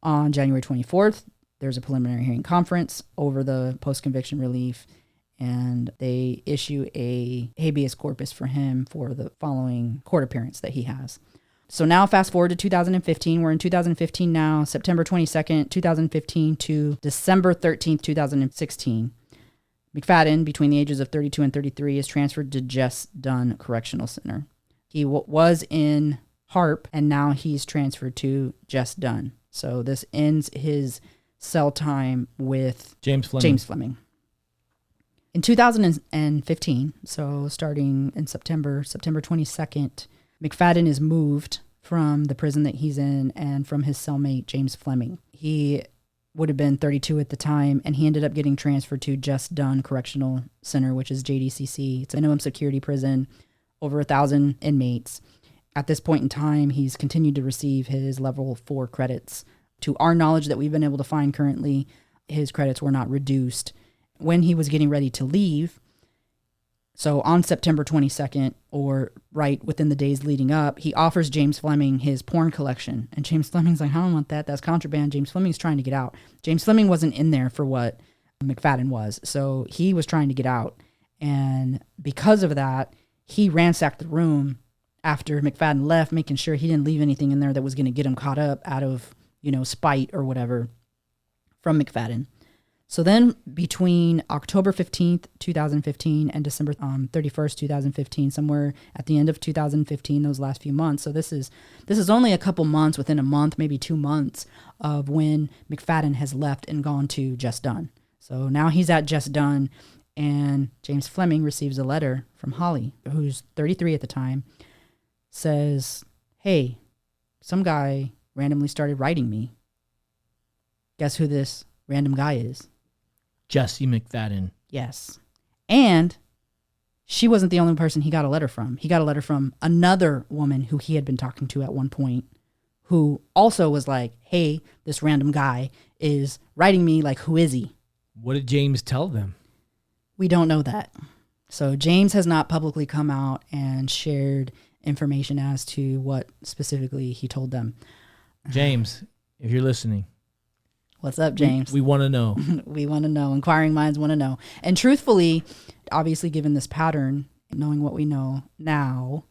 On January 24th, there's a preliminary hearing conference over the post-conviction relief, and they issue a habeas corpus for him for the following court appearance that he has. So now fast forward to 2015. We're in 2015 now, September 22nd, 2015 to December 13th, 2016. McFadden, between the ages of 32 and 33, is transferred to Jess Dunn Correctional Center. He was in Harp, and now he's transferred to Jess Dunn. So this ends his cell time with
James Fleming.
In 2015, so starting in September 22nd, McFadden is moved from the prison that he's in and from his cellmate, James Fleming. He would have been 32 at the time, and he ended up getting transferred to Jess Dunn Correctional Center, which is JDCC. It's a minimum security prison, over 1,000 inmates. At this point in time, he's continued to receive his level 4 credits. To our knowledge that we've been able to find currently, his credits were not reduced. When he was getting ready to leave, so on September 22nd, or right within the days leading up, he offers James Fleming his porn collection. And James Fleming's like, I don't want that. That's contraband. James Fleming's trying to get out. James Fleming wasn't in there for what McFadden was. So he was trying to get out. And because of that, he ransacked the room after McFadden left, making sure he didn't leave anything in there that was going to get him caught up out of, spite or whatever from McFadden. So then between October 15th, 2015 and December 31st, 2015, somewhere at the end of 2015, those last few months. So this is only a couple months, within a month, maybe 2 months of when McFadden has left and gone to Just Done. So now he's at Just Done, and James Fleming receives a letter from Holly, who's 33 at the time, says, "Hey, some guy randomly started writing me. Guess who this random guy is?"
Jesse McFadden.
Yes. And she wasn't the only person he got a letter from. He got a letter from another woman who he had been talking to at one point, who also was like, "Hey, this random guy is writing me. Like, who is he?"
What did James tell them?
We don't know that. So James has not publicly come out and shared information as to what specifically he told them.
James, if you're listening.
What's up, James?
We want to know.
We want to know. Inquiring minds want to know. And truthfully, obviously, given this pattern, knowing what we know now,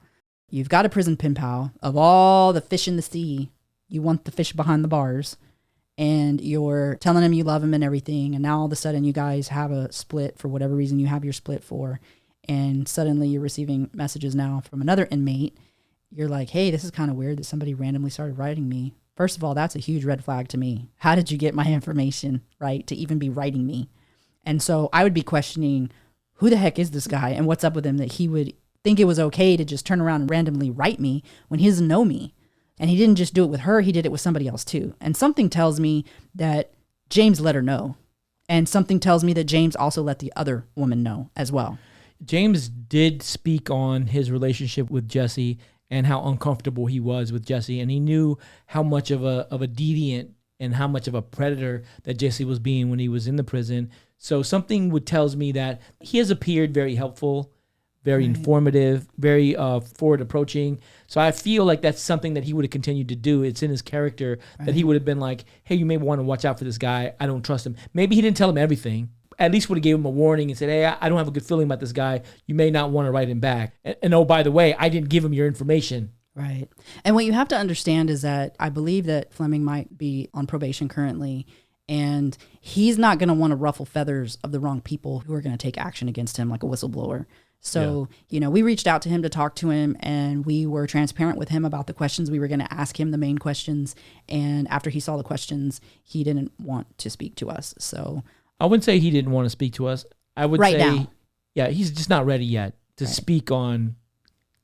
you've got a prison pen pal. Of all the fish in the sea, you want the fish behind the bars. And you're telling him you love him and everything. And now all of a sudden you guys have a split for whatever reason you have your split for. And suddenly you're receiving messages now from another inmate. You're like, "Hey, this is kind of weird that somebody randomly started writing me." First of all, that's a huge red flag to me. How did you get my information, right, to even be writing me? And so I would be questioning, who the heck is this guy and what's up with him that he would think it was okay to just turn around and randomly write me when he doesn't know me? And he didn't just do it with her, he did it with somebody else too. And something tells me that James let her know. And something tells me that James also let the other woman know as well.
James did speak on his relationship with Jesse and how uncomfortable he was with Jesse. And he knew how much of a deviant and how much of a predator that Jesse was being when he was in the prison. So something would tells me that he has appeared very helpful, very informative, very forward approaching. So I feel like that's something that he would have continued to do. It's in his character that he would have been like, "Hey, you may want to watch out for this guy. I don't trust him." Maybe he didn't tell him everything. At least would have gave him a warning and said, "Hey, I don't have a good feeling about this guy. You may not want to write him back. And oh, by the way, I didn't give him your information."
Right. And what you have to understand is that I believe that Fleming might be on probation currently, and he's not going to want to ruffle feathers of the wrong people who are going to take action against him like a whistleblower. So, we reached out to him to talk to him, and we were transparent with him about the questions we were going to ask him, the main questions. And after he saw the questions, he didn't want to speak to us. So
I wouldn't say he didn't want to speak to us. I would
right
say,
now.
Yeah, he's just not ready yet to speak on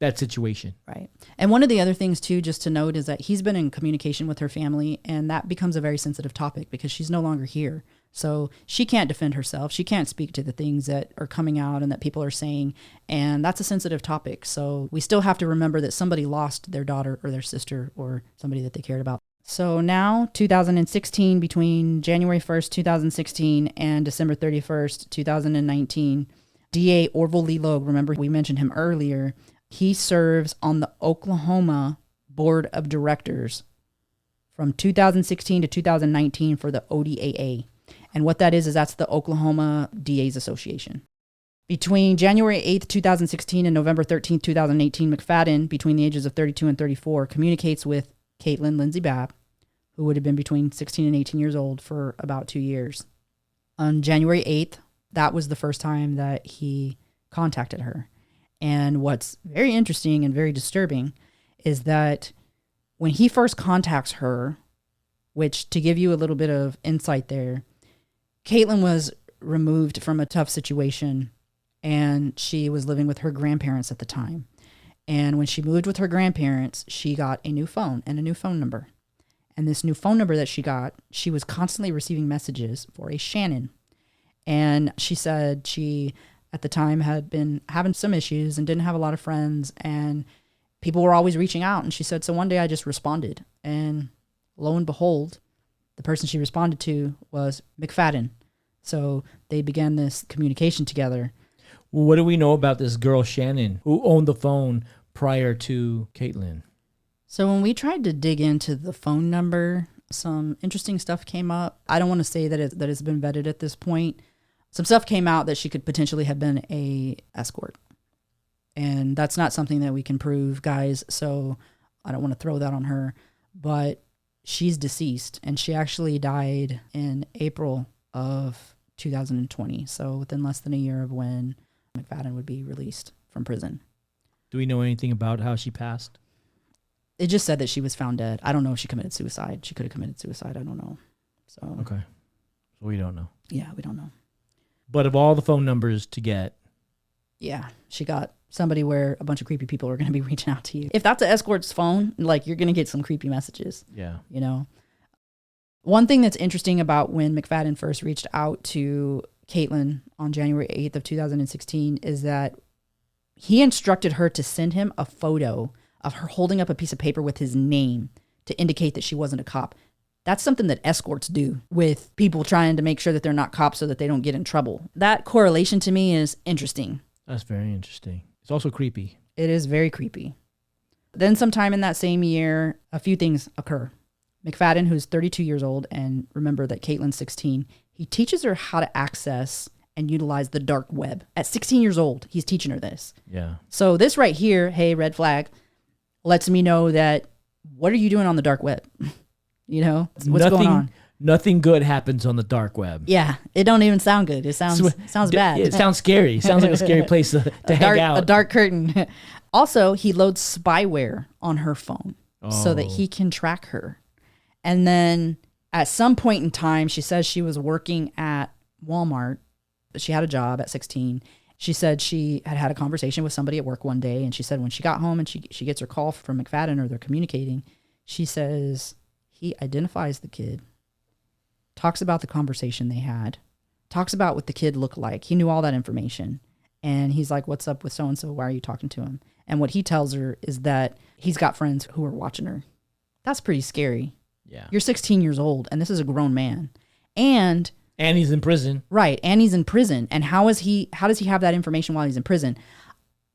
that situation.
Right. And one of the other things too, just to note, is that he's been in communication with her family, and that becomes a very sensitive topic because she's no longer here. So she can't defend herself. She can't speak to the things that are coming out and that people are saying. And that's a sensitive topic. So we still have to remember that somebody lost their daughter or their sister or somebody that they cared about. So now, 2016, between January 1st, 2016 and December 31st, 2019, DA Orville Lee Logue, remember we mentioned him earlier, he serves on the Oklahoma Board of Directors from 2016 to 2019 for the ODAA. And what that is that's the Oklahoma DA's Association. Between January 8th, 2016 and November 13th, 2018, McFadden, between the ages of 32 and 34, communicates with Caitlyn Lindsay Bab, who would have been between 16 and 18 years old for about 2 years. On January 8th, that was the first time that he contacted her. And what's very interesting and very disturbing is that when he first contacts her, which to give you a little bit of insight there, Caitlyn was removed from a tough situation and she was living with her grandparents at the time. And when she moved with her grandparents, she got a new phone and a new phone number. And this new phone number that she got, she was constantly receiving messages for a Shannon. And she said she, at the time, had been having some issues and didn't have a lot of friends. And people were always reaching out. And she said, so one day I just responded. And lo and behold, the person she responded to was McFadden. So they began this communication together.
Well, what do we know about this girl, Shannon, who owned the phone prior to Caitlyn?
So when we tried to dig into the phone number, some interesting stuff came up. I don't want to say that it's been vetted at this point. Some stuff came out that she could potentially have been a escort. And that's not something that we can prove, guys. So I don't want to throw that on her. But she's deceased, and she actually died in April of 2020. So within less than a year of when McFadden would be released from prison.
Do we know anything about how she passed?
It just said that she was found dead. I don't know if she committed suicide. She could have committed suicide. I don't know. So
Okay. So we don't know.
Yeah, we don't know.
But of all the phone numbers to get.
Yeah, she got somebody where a bunch of creepy people are going to be reaching out to you. If that's an escort's phone, like, you're going to get some creepy messages.
Yeah.
You know? One thing that's interesting about when McFadden first reached out to Caitlyn on January 8th of 2016 is that he instructed her to send him a photo of her holding up a piece of paper with his name to indicate that she wasn't a cop. That's something that escorts do with people trying to make sure that they're not cops so that they don't get in trouble. That correlation to me is interesting.
That's very interesting. It's also creepy.
It is very creepy. Then sometime in that same year, a few things occur. McFadden, who's 32 years old, and remember that Caitlyn's 16, he teaches her how to access and utilize the dark web. At 16 years old, he's teaching her this.
Yeah.
So this right here, hey, red flag, lets me know that what are you doing on the dark web? You know, what's going on?
Nothing good happens on the dark web.
Yeah, it don't even sound good. It sounds bad.
It sounds scary. It sounds like a scary place to hang out.
A dark curtain. Also, he loads spyware on her phone so that he can track her. And then at some point in time, she says she was working at Walmart. She had a job at 16. She said she had a conversation with somebody at work one day. And she said when she got home and she gets her call from McFadden, or they're communicating, she says he identifies the kid, talks about the conversation they had, talks about what the kid looked like. He knew all that information. And he's like, what's up with so-and-so? Why are you talking to him? And what he tells her is that he's got friends who are watching her. That's pretty scary.
Yeah.
You're 16 years old, and this is a grown man. And
he's in prison.
Right, and he's in prison. And how does he have that information while he's in prison?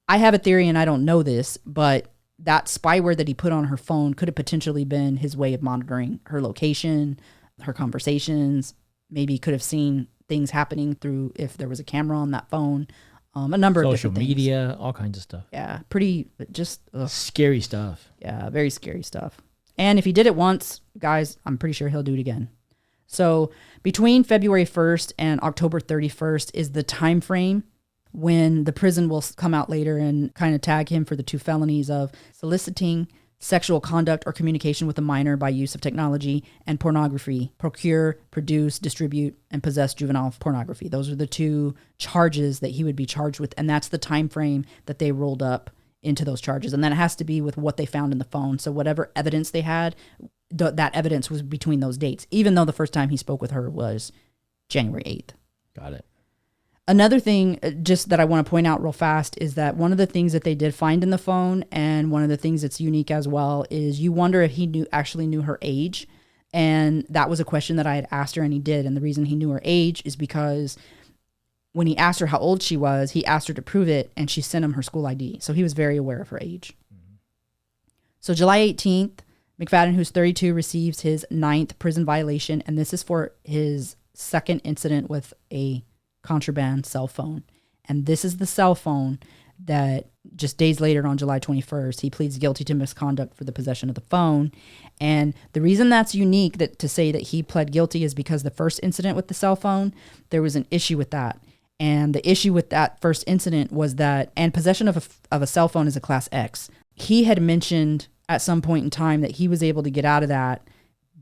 I have a theory, and I don't know this, but that spyware that he put on her phone could have potentially been his way of monitoring her location, her conversations. Maybe he could have seen things happening through, if there was a camera on that phone, a number of different things.
Social media, all kinds of stuff.
Yeah, pretty, just...
Scary stuff.
Yeah, very scary stuff. And if he did it once, guys, I'm pretty sure he'll do it again. So between February 1st and October 31st is the time frame when the prison will come out later and kind of tag him for the 2 felonies of soliciting sexual conduct or communication with a minor by use of technology, and pornography, procure, produce, distribute, and possess juvenile pornography. Those are the 2 charges that he would be charged with. And that's the time frame that they rolled up into those charges. And then it has to be with what they found in the phone. So whatever evidence they had, that evidence was between those dates, even though the first time he spoke with her was January 8th.
Got it.
Another thing just that I want to point out real fast is that one of the things that they did find in the phone, and one of the things that's unique as well, is you wonder if he actually knew her age. And that was a question that I had asked her, and he did. And the reason he knew her age is because when he asked her how old she was, he asked her to prove it, and she sent him her school ID. So he was very aware of her age. Mm-hmm. So July 18th, McFadden, who's 32, receives his 9th prison violation, and this is for his second incident with a contraband cell phone. And this is the cell phone that just days later on July 21st, he pleads guilty to misconduct for the possession of the phone. And the reason that's unique to say that he pled guilty is because the first incident with the cell phone, there was an issue with that. And the issue with that first incident was that, and possession of a cell phone is a class X. He had mentioned at some point in time that he was able to get out of that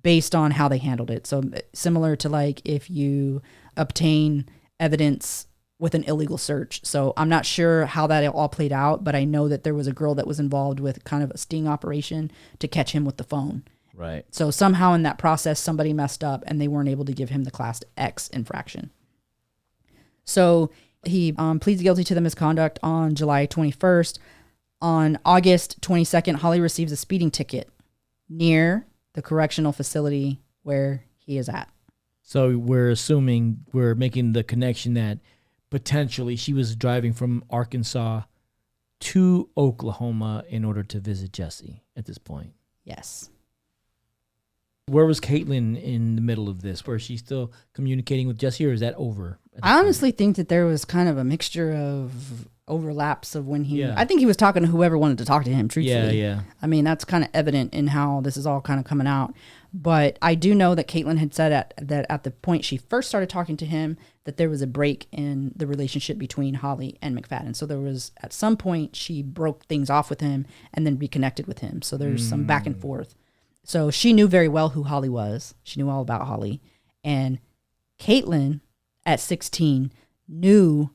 based on how they handled it. So similar to like if you obtain evidence with an illegal search. So I'm not sure how that all played out, but I know that there was a girl that was involved with kind of a sting operation to catch him with the phone.
Right.
So somehow in that process, somebody messed up and they weren't able to give him the class X infraction. So he pleads guilty to the misconduct on July 21st. On August 22nd, Holly receives a speeding ticket near the correctional facility where he is at.
So we're making the connection that potentially she was driving from Arkansas to Oklahoma in order to visit Jesse at this point.
Yes.
Where was Caitlyn in the middle of this? Was she still communicating with Jesse, or is that over?
I honestly think that there was kind of a mixture of overlaps of when he...
Yeah.
I think he was talking to whoever wanted to talk to him, truthfully.
Yeah.
I mean, that's kind of evident in how this is all kind of coming out. But I do know that Caitlyn had said that at the point she first started talking to him, that there was a break in the relationship between Holly and McFadden. So there was, at some point, she broke things off with him and then reconnected with him. So there's some back and forth. So she knew very well who Holly was. She knew all about Holly. And Caitlyn, at 16, knew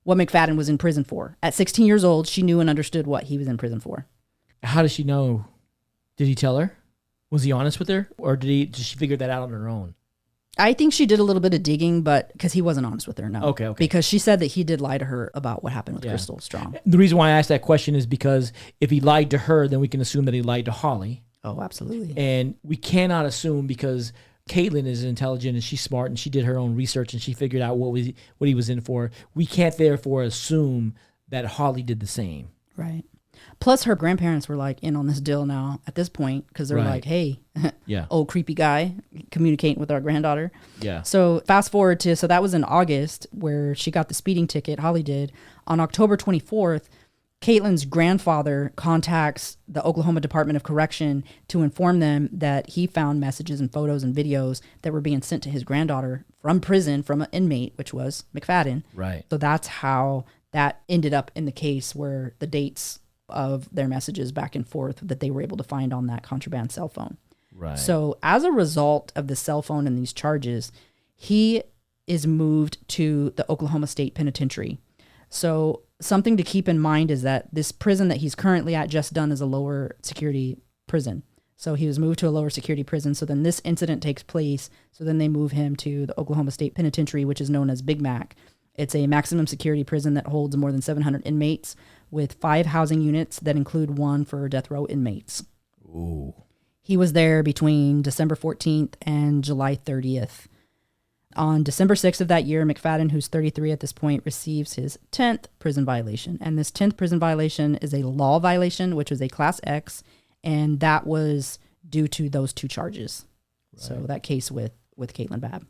what McFadden was in prison for. At 16 years old, she knew and understood what he was in prison for.
How does she know? Did he tell her? Was he honest with her? Or did she figure that out on her own?
I think she did a little bit of digging, but because he wasn't honest with her, no.
Okay.
Because she said that he did lie to her about what happened with Crystal Strong.
The reason why I asked that question is because if he lied to her, then we can assume that he lied to Holly.
Oh, absolutely.
And we cannot assume, because Caitlyn is intelligent and she's smart and she did her own research and she figured out what he was in for. We can't therefore assume that Holly did the same.
Right. Plus, her grandparents were like in on this deal now at this point, because they're like, hey, old creepy guy communicating with our granddaughter.
Yeah.
So fast forward to, so that was in August where she got the speeding ticket, Holly did. On October 24th, Caitlyn's grandfather contacts the Oklahoma Department of Correction to inform them that he found messages and photos and videos that were being sent to his granddaughter from prison, from an inmate, which was McFadden.
Right.
So that's how that ended up in the case, where the dates of their messages back and forth that they were able to find on that contraband cell phone.
Right.
So as a result of the cell phone and these charges, he is moved to the Oklahoma State Penitentiary. So something to keep in mind is that this prison that he's currently at just done is a lower security prison. So he was moved to a lower security prison. So then this incident takes place. So then they move him to the Oklahoma State Penitentiary, which is known as Big Mac. It's a maximum security prison that holds more than 700 inmates, with 5 housing units that include one for death row inmates.
Ooh.
He was there between December 14th and July 30th. On December 6th of that year, McFadden, who's 33 at this point, receives his 10th prison violation. And this 10th prison violation is a law violation, which was a Class X, and that was due to those 2 charges. Right. So that case with Caitlyn Bab.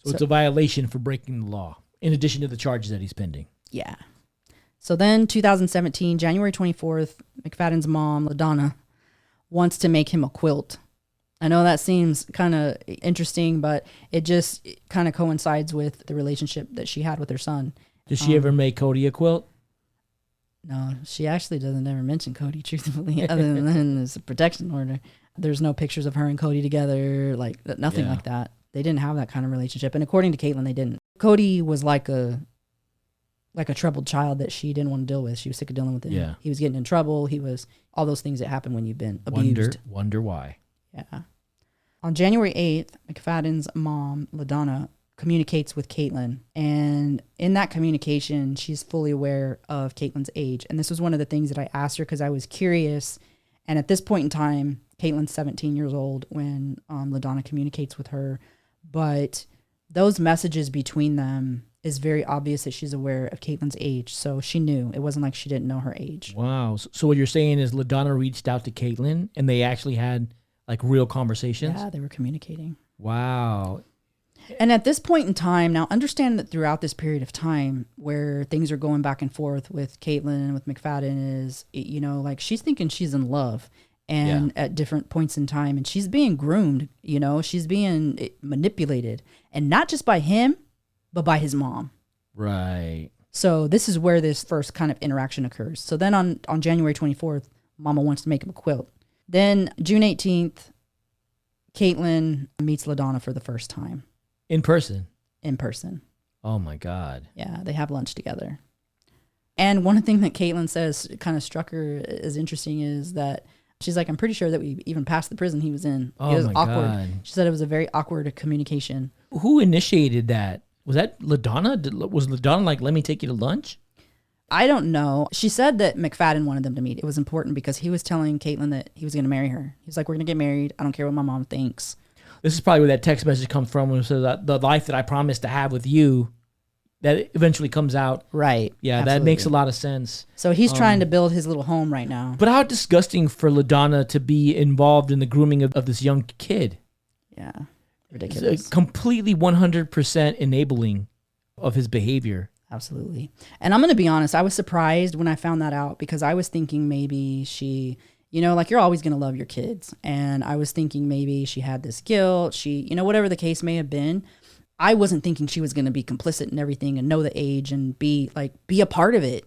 So it's a violation for breaking the law, in addition to the charges that he's pending.
Yeah. So then 2017, January 24th, McFadden's mom, LaDonna, wants to make him a quilt. I know that seems kind of interesting, but it just kind of coincides with the relationship that she had with her son.
Did she ever make Cody a quilt?
No, she actually doesn't ever mention Cody, truthfully, other than there's a protection order. There's no pictures of her and Cody together, like nothing like that. They didn't have that kind of relationship. And according to Caitlyn, they didn't. Cody was like a troubled child that she didn't want to deal with. She was sick of dealing with him.
Yeah.
He was getting in trouble. He was all those things that happen when you've been abused.
Wonder why.
Yeah. On January 8th, McFadden's mom, LaDonna, communicates with Caitlyn. And in that communication, she's fully aware of Caitlyn's age. And this was one of the things that I asked her because I was curious. And at this point in time, Caitlyn's 17 years old when LaDonna communicates with her. But those messages between them is very obvious that she's aware of Caitlyn's age. So she knew. It wasn't like she didn't know her age.
Wow. So what you're saying is LaDonna reached out to Caitlyn and they actually had like real conversations?
Yeah, they were communicating.
Wow.
And at this point in time, now understand that throughout this period of time where things are going back and forth with Caitlyn and with McFadden is, you know, like she's thinking she's in love and at different points in time, and she's being groomed, you know, she's being manipulated, and not just by him, but by his mom.
Right.
So this is where this first kind of interaction occurs. So then on January 24th, Mama wants to make him a quilt. Then June 18th, Caitlyn meets LaDonna for the first time.
In person?
In person.
Oh my God.
Yeah, they have lunch together. And one thing that Caitlyn says kind of struck her as interesting is that she's like, I'm pretty sure that we even passed the prison he was in.
Oh,
it was
my
awkward.
God.
She said it was a very awkward communication.
Who initiated that? Was that LaDonna? Was LaDonna like, let me take you to lunch?
I don't know. She said that McFadden wanted them to meet. It was important because he was telling Caitlyn that he was going to marry her. He was like, we're going to get married. I don't care what my mom thinks.
This is probably where that text message comes from when it says that the life that I promised to have with you, that eventually comes out.
Right.
Yeah,
absolutely.
That makes a lot of sense.
So he's trying to build his little home right now.
But how disgusting for LaDonna to be involved in the grooming of this young kid.
Yeah, ridiculous.
It's completely 100% enabling of his behavior.
Absolutely. And I'm going to be honest, I was surprised when I found that out because I was thinking maybe she You know, like, you're always going to love your kids. And I was thinking maybe she had this guilt. She, you know, whatever the case may have been. I wasn't thinking she was going to be complicit in everything and know the age and be a part of it.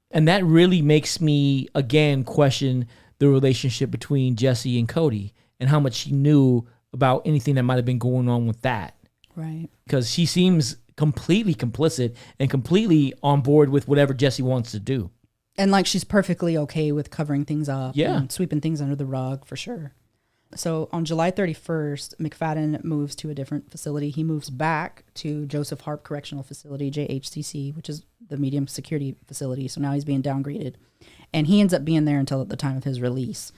And that really makes me, again, question the relationship between Jesse and Cody and how much she knew about anything that might have been going on with that.
Right.
Because she seems completely complicit and completely on board with whatever Jesse wants to do.
And like, she's perfectly okay with covering things up and sweeping things under the rug, for sure. So on July 31st, McFadden moves to a different facility. He moves back to Joseph Harp Correctional Facility, JHCC, which is the medium security facility. So now he's being downgraded. And he ends up being there until the time of his release.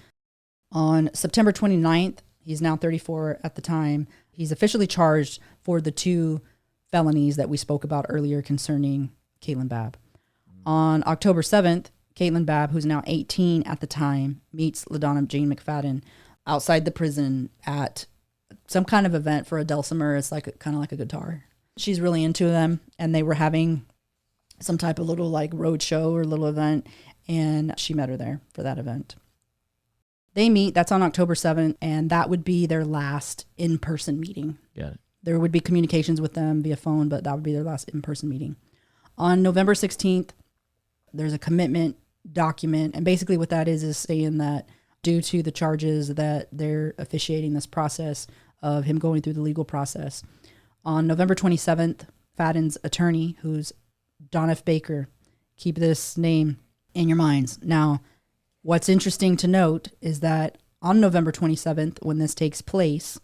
On September 29th, he's now 34 at the time. He's officially charged for the 2 felonies that we spoke about earlier concerning Caitlyn Bab. On October 7th, Caitlyn Bab, who's now 18 at the time, meets LaDonna Jane McFadden outside the prison at some kind of event for a dulcimer. It's like kind of like a guitar. She's really into them, and they were having some type of little like road show or little event, and she met her there for that event. They meet. That's on October 7th, and that would be their last in-person meeting.
Got it.
There would be communications with them via phone, but that would be their last in-person meeting. On November 16th, there's a commitment document. And basically what that is saying that due to the charges that they're officiating this process of him going through the legal process. On November 27th, Fadden's attorney, who's Don F. Baker, keep this name in your minds. Now, what's interesting to note is that on November 27th, when this takes place,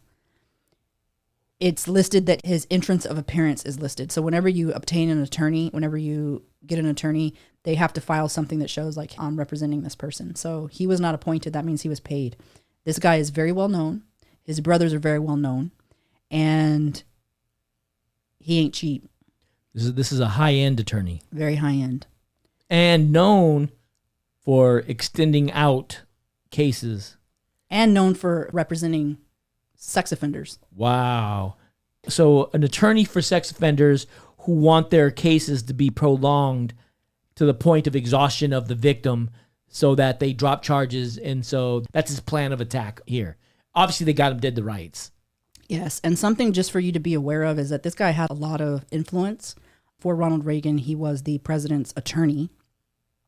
it's listed that his entrance of appearance is listed. So whenever you obtain an attorney, whenever you get an attorney, they have to file something that shows like, I'm representing this person. So he was not appointed. That means he was paid. This guy is very well known. His brothers are very well known, and he ain't cheap.
This is a high-end attorney.
Very high-end.
And known for extending out cases.
And known for representing sex offenders.
Wow. So an attorney for sex offenders who want their cases to be prolonged to the point of exhaustion of the victim so that they drop charges. And so that's his plan of attack here. Obviously, they got him dead to rights.
Yes. And something just for you to be aware of is that this guy had a lot of influence. For Ronald Reagan, he was the president's attorney.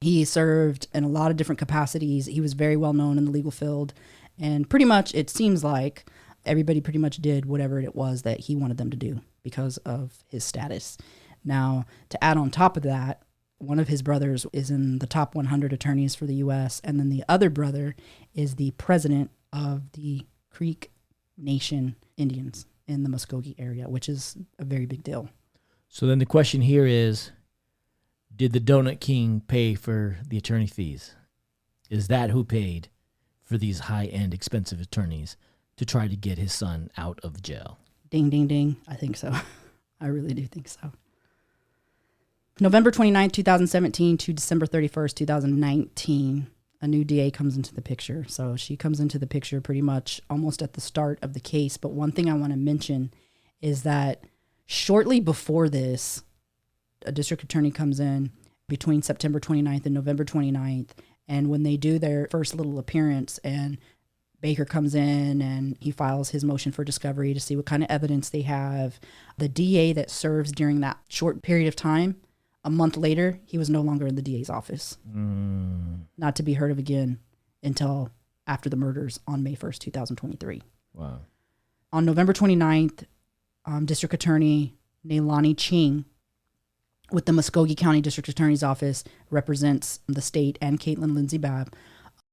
He served in a lot of different capacities. He was very well known in the legal field. And pretty much, it seems like everybody pretty much did whatever it was that he wanted them to do because of his status. Now, to add on top of that, one of his brothers is in the top 100 attorneys for the U.S., and then the other brother is the president of the Creek Nation Indians in the Muskogee area, which is a very big deal.
So then the question here is, did the Donut King pay for the attorney fees? Is that who paid for these high-end expensive attorneys to try to get his son out of jail?
Ding, ding, ding. I think so. I really do think so. November 29th, 2017 to December 31st, 2019, a new DA comes into the picture. So she comes into the picture pretty much almost at the start of the case. But one thing I want to mention is that shortly before this, a district attorney comes in between September 29th and November 29th. And when they do their first little appearance and Baker comes in and he files his motion for discovery to see what kind of evidence they have, the DA that serves during that short period of time, a month later, he was no longer in the DA's office. Not to be heard of again until after the murders on May 1st, 2023.
Wow.
On November 29th, District Attorney Neilani Ching with the Muskogee County District Attorney's Office represents the state and Caitlyn Lindsay Bab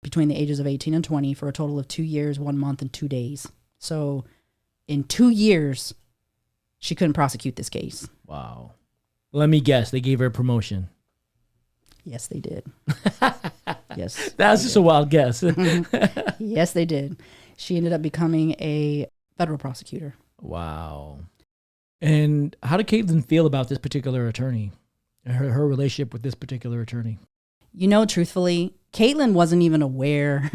between the ages of 18 and 20 for a total of 2 years, 1 month, and 2 days. So in 2 years, she couldn't prosecute this case.
Wow. Let me guess. They gave her a promotion.
Yes, they did. Yes.
That was just a wild guess.
Yes, they did. She ended up becoming a federal prosecutor.
Wow. And how did Caitlyn feel about this particular attorney? Her relationship with this particular attorney?
You know, truthfully, Caitlyn wasn't even aware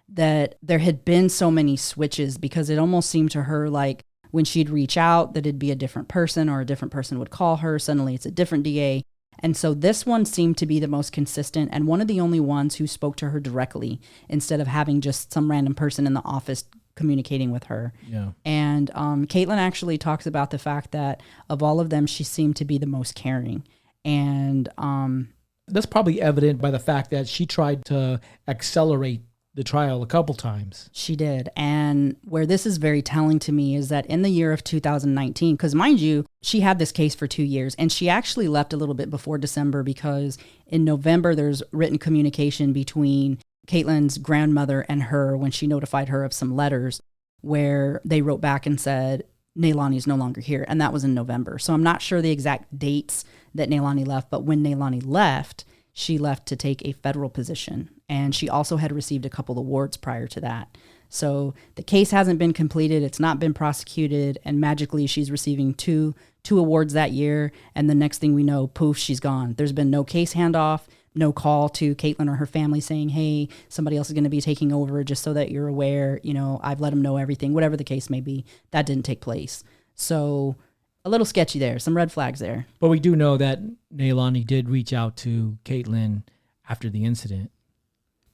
that there had been so many switches because it almost seemed to her like when she'd reach out that it'd be a different person or a different person would call her. Suddenly it's a different DA. And so this one seemed to be the most consistent and one of the only ones who spoke to her directly instead of having just some random person in the office communicating with her.
Yeah.
And Caitlyn actually talks about the fact that of all of them, she seemed to be the most caring. And
that's probably evident by the fact that she tried to accelerate the trial a couple times.
She did. And where this is very telling to me is that in the year of 2019, because mind you, she had this case for 2 years, and she actually left a little bit before December because in November, there's written communication between Caitlyn's grandmother and her when she notified her of some letters where they wrote back and said, Neilani is no longer here. And that was in November. So I'm not sure the exact dates that Neilani left, but when Neilani left, she left to take a federal position. And she also had received a couple awards prior to that. So the case hasn't been completed. It's not been prosecuted. And magically, she's receiving two awards that year. And the next thing we know, poof, she's gone. There's been no case handoff, no call to Caitlyn or her family saying, hey, somebody else is going to be taking over just so that you're aware. You know, I've let them know everything, whatever the case may be. That didn't take place. So a little sketchy there, some red flags there.
But we do know that Neilani did reach out to Caitlyn after the incident.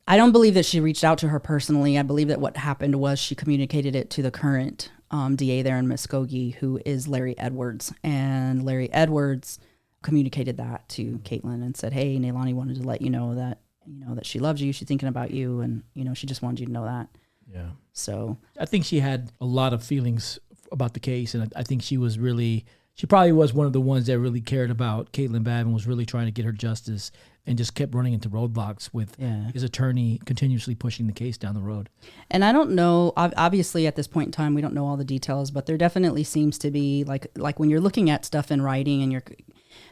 I don't believe that she reached out to her personally. I believe that what happened was she communicated it to the current DA there in Muskogee, who is Larry Edwards. And Larry Edwards communicated that to Caitlyn and said, hey, Neilani wanted to let you know that she loves you. She's thinking about you. And, she just wanted you to know that.
Yeah.
So
I think she had a lot of feelings about the case. And I think she probably was one of the ones that really cared about Caitlyn Bab and was really trying to get her justice and just kept running into roadblocks with his attorney continuously pushing the case down the road.
And I don't know, obviously at this point in time, we don't know all the details, but there definitely seems to be like when you're looking at stuff in writing and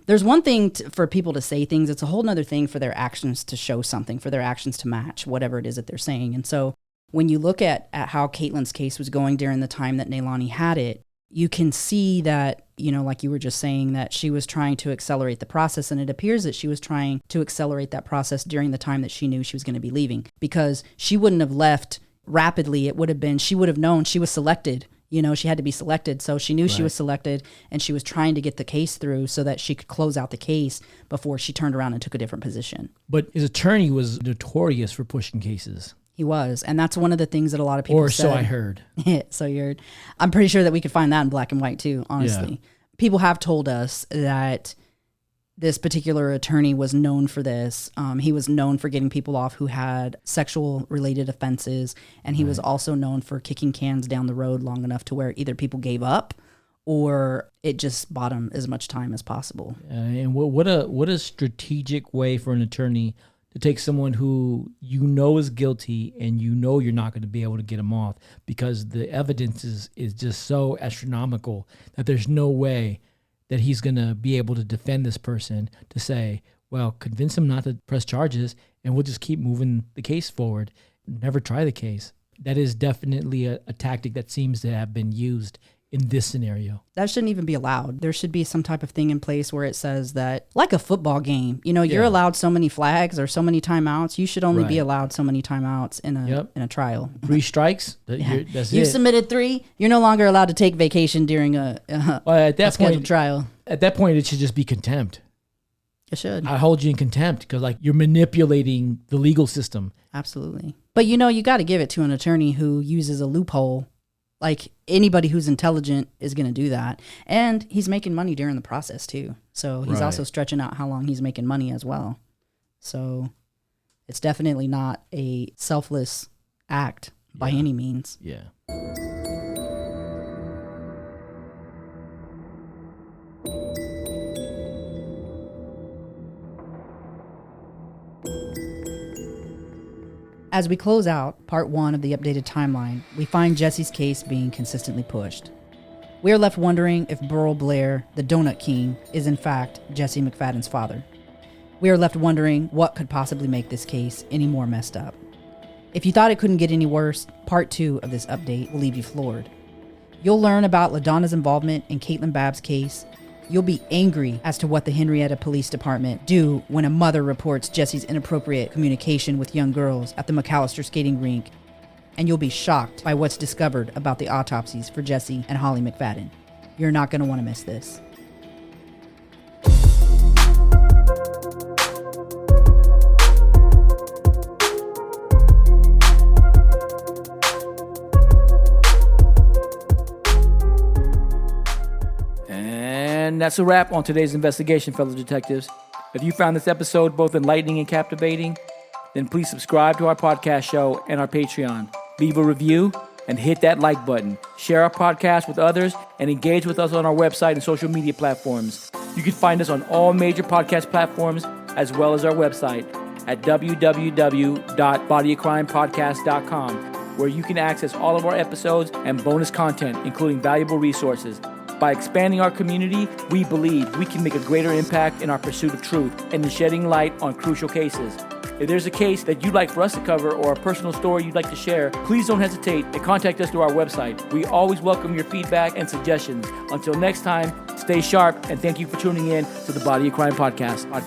there's one thing for people to say things. It's a whole nother thing for their actions to show something, for their actions to match whatever it is that they're saying. And so when you look at how Caitlyn's case was going during the time that Neilani had it, you can see that, like you were just saying, that she was trying to accelerate the process. And it appears that she was trying to accelerate that process during the time that she knew she was going to be leaving, because she wouldn't have left rapidly. It would have been, she would have known she was selected. She had to be selected. So she knew she was selected, and she was trying to get the case through so that she could close out the case before she turned around and took a different position.
But his attorney was notorious for pushing cases.
He was. And that's one of the things that a lot of people said.
Or so I heard.
So you heard. I'm pretty sure that we could find that in black and white too, honestly. Yeah. People have told us that this particular attorney was known for this. He was known for getting people off who had sexual related offenses. And he was also known for kicking cans down the road long enough to where either people gave up or it just bought him as much time as possible.
And what a strategic way for an attorney to take someone who is guilty and you're not going to be able to get him off because the evidence is just so astronomical that there's no way that he's going to be able to defend this person, to say, well, convince him not to press charges and we'll just keep moving the case forward. Never try the case. That is definitely a tactic that seems to have been used in this scenario.
That shouldn't even be allowed. There should be some type of thing in place where it says that, like a football game, you're allowed so many flags or so many timeouts. You should only be allowed so many timeouts in a trial.
3 strikes. That's
you submitted 3. You're no longer allowed to take vacation during a scheduled trial.
At that point, it should just be contempt.
It should.
I hold you in contempt because you're manipulating the legal system.
Absolutely. But you got to give it to an attorney who uses a loophole. Like anybody who's intelligent is going to do that. And he's making money during the process too. So he's also stretching out how long he's making money as well. So it's definitely not a selfless act by any means.
Yeah.
As we close out part 1 of the updated timeline, we find Jesse's case being consistently pushed. We are left wondering if Burl Blair, the Donut King, is in fact Jesse McFadden's father. We are left wondering what could possibly make this case any more messed up. If you thought it couldn't get any worse, part 2 of this update will leave you floored. You'll learn about LaDonna's involvement in Caitlyn Bab's case. You'll be angry as to what the Henrietta Police Department do when a mother reports Jesse's inappropriate communication with young girls at the McAllister skating rink. And you'll be shocked by what's discovered about the autopsies for Jesse and Holly McFadden. You're not going to want to miss this.
that's a wrap on today's investigation, fellow detectives. If you found this episode both enlightening and captivating, then please subscribe to our podcast show and our Patreon. Leave a review and hit that like button. Share our podcast with others and engage with us on our website and social media platforms. You can find us on all major podcast platforms as well as our website at www.bodyofcrimepodcast.com, where you can access all of our episodes and bonus content, including valuable resources. By expanding our community, we believe we can make a greater impact in our pursuit of truth and in shedding light on crucial cases. If there's a case that you'd like for us to cover or a personal story you'd like to share, please don't hesitate to contact us through our website. We always welcome your feedback and suggestions. Until next time, stay sharp, and thank you for tuning in to the Body of Crime podcast.
Bye.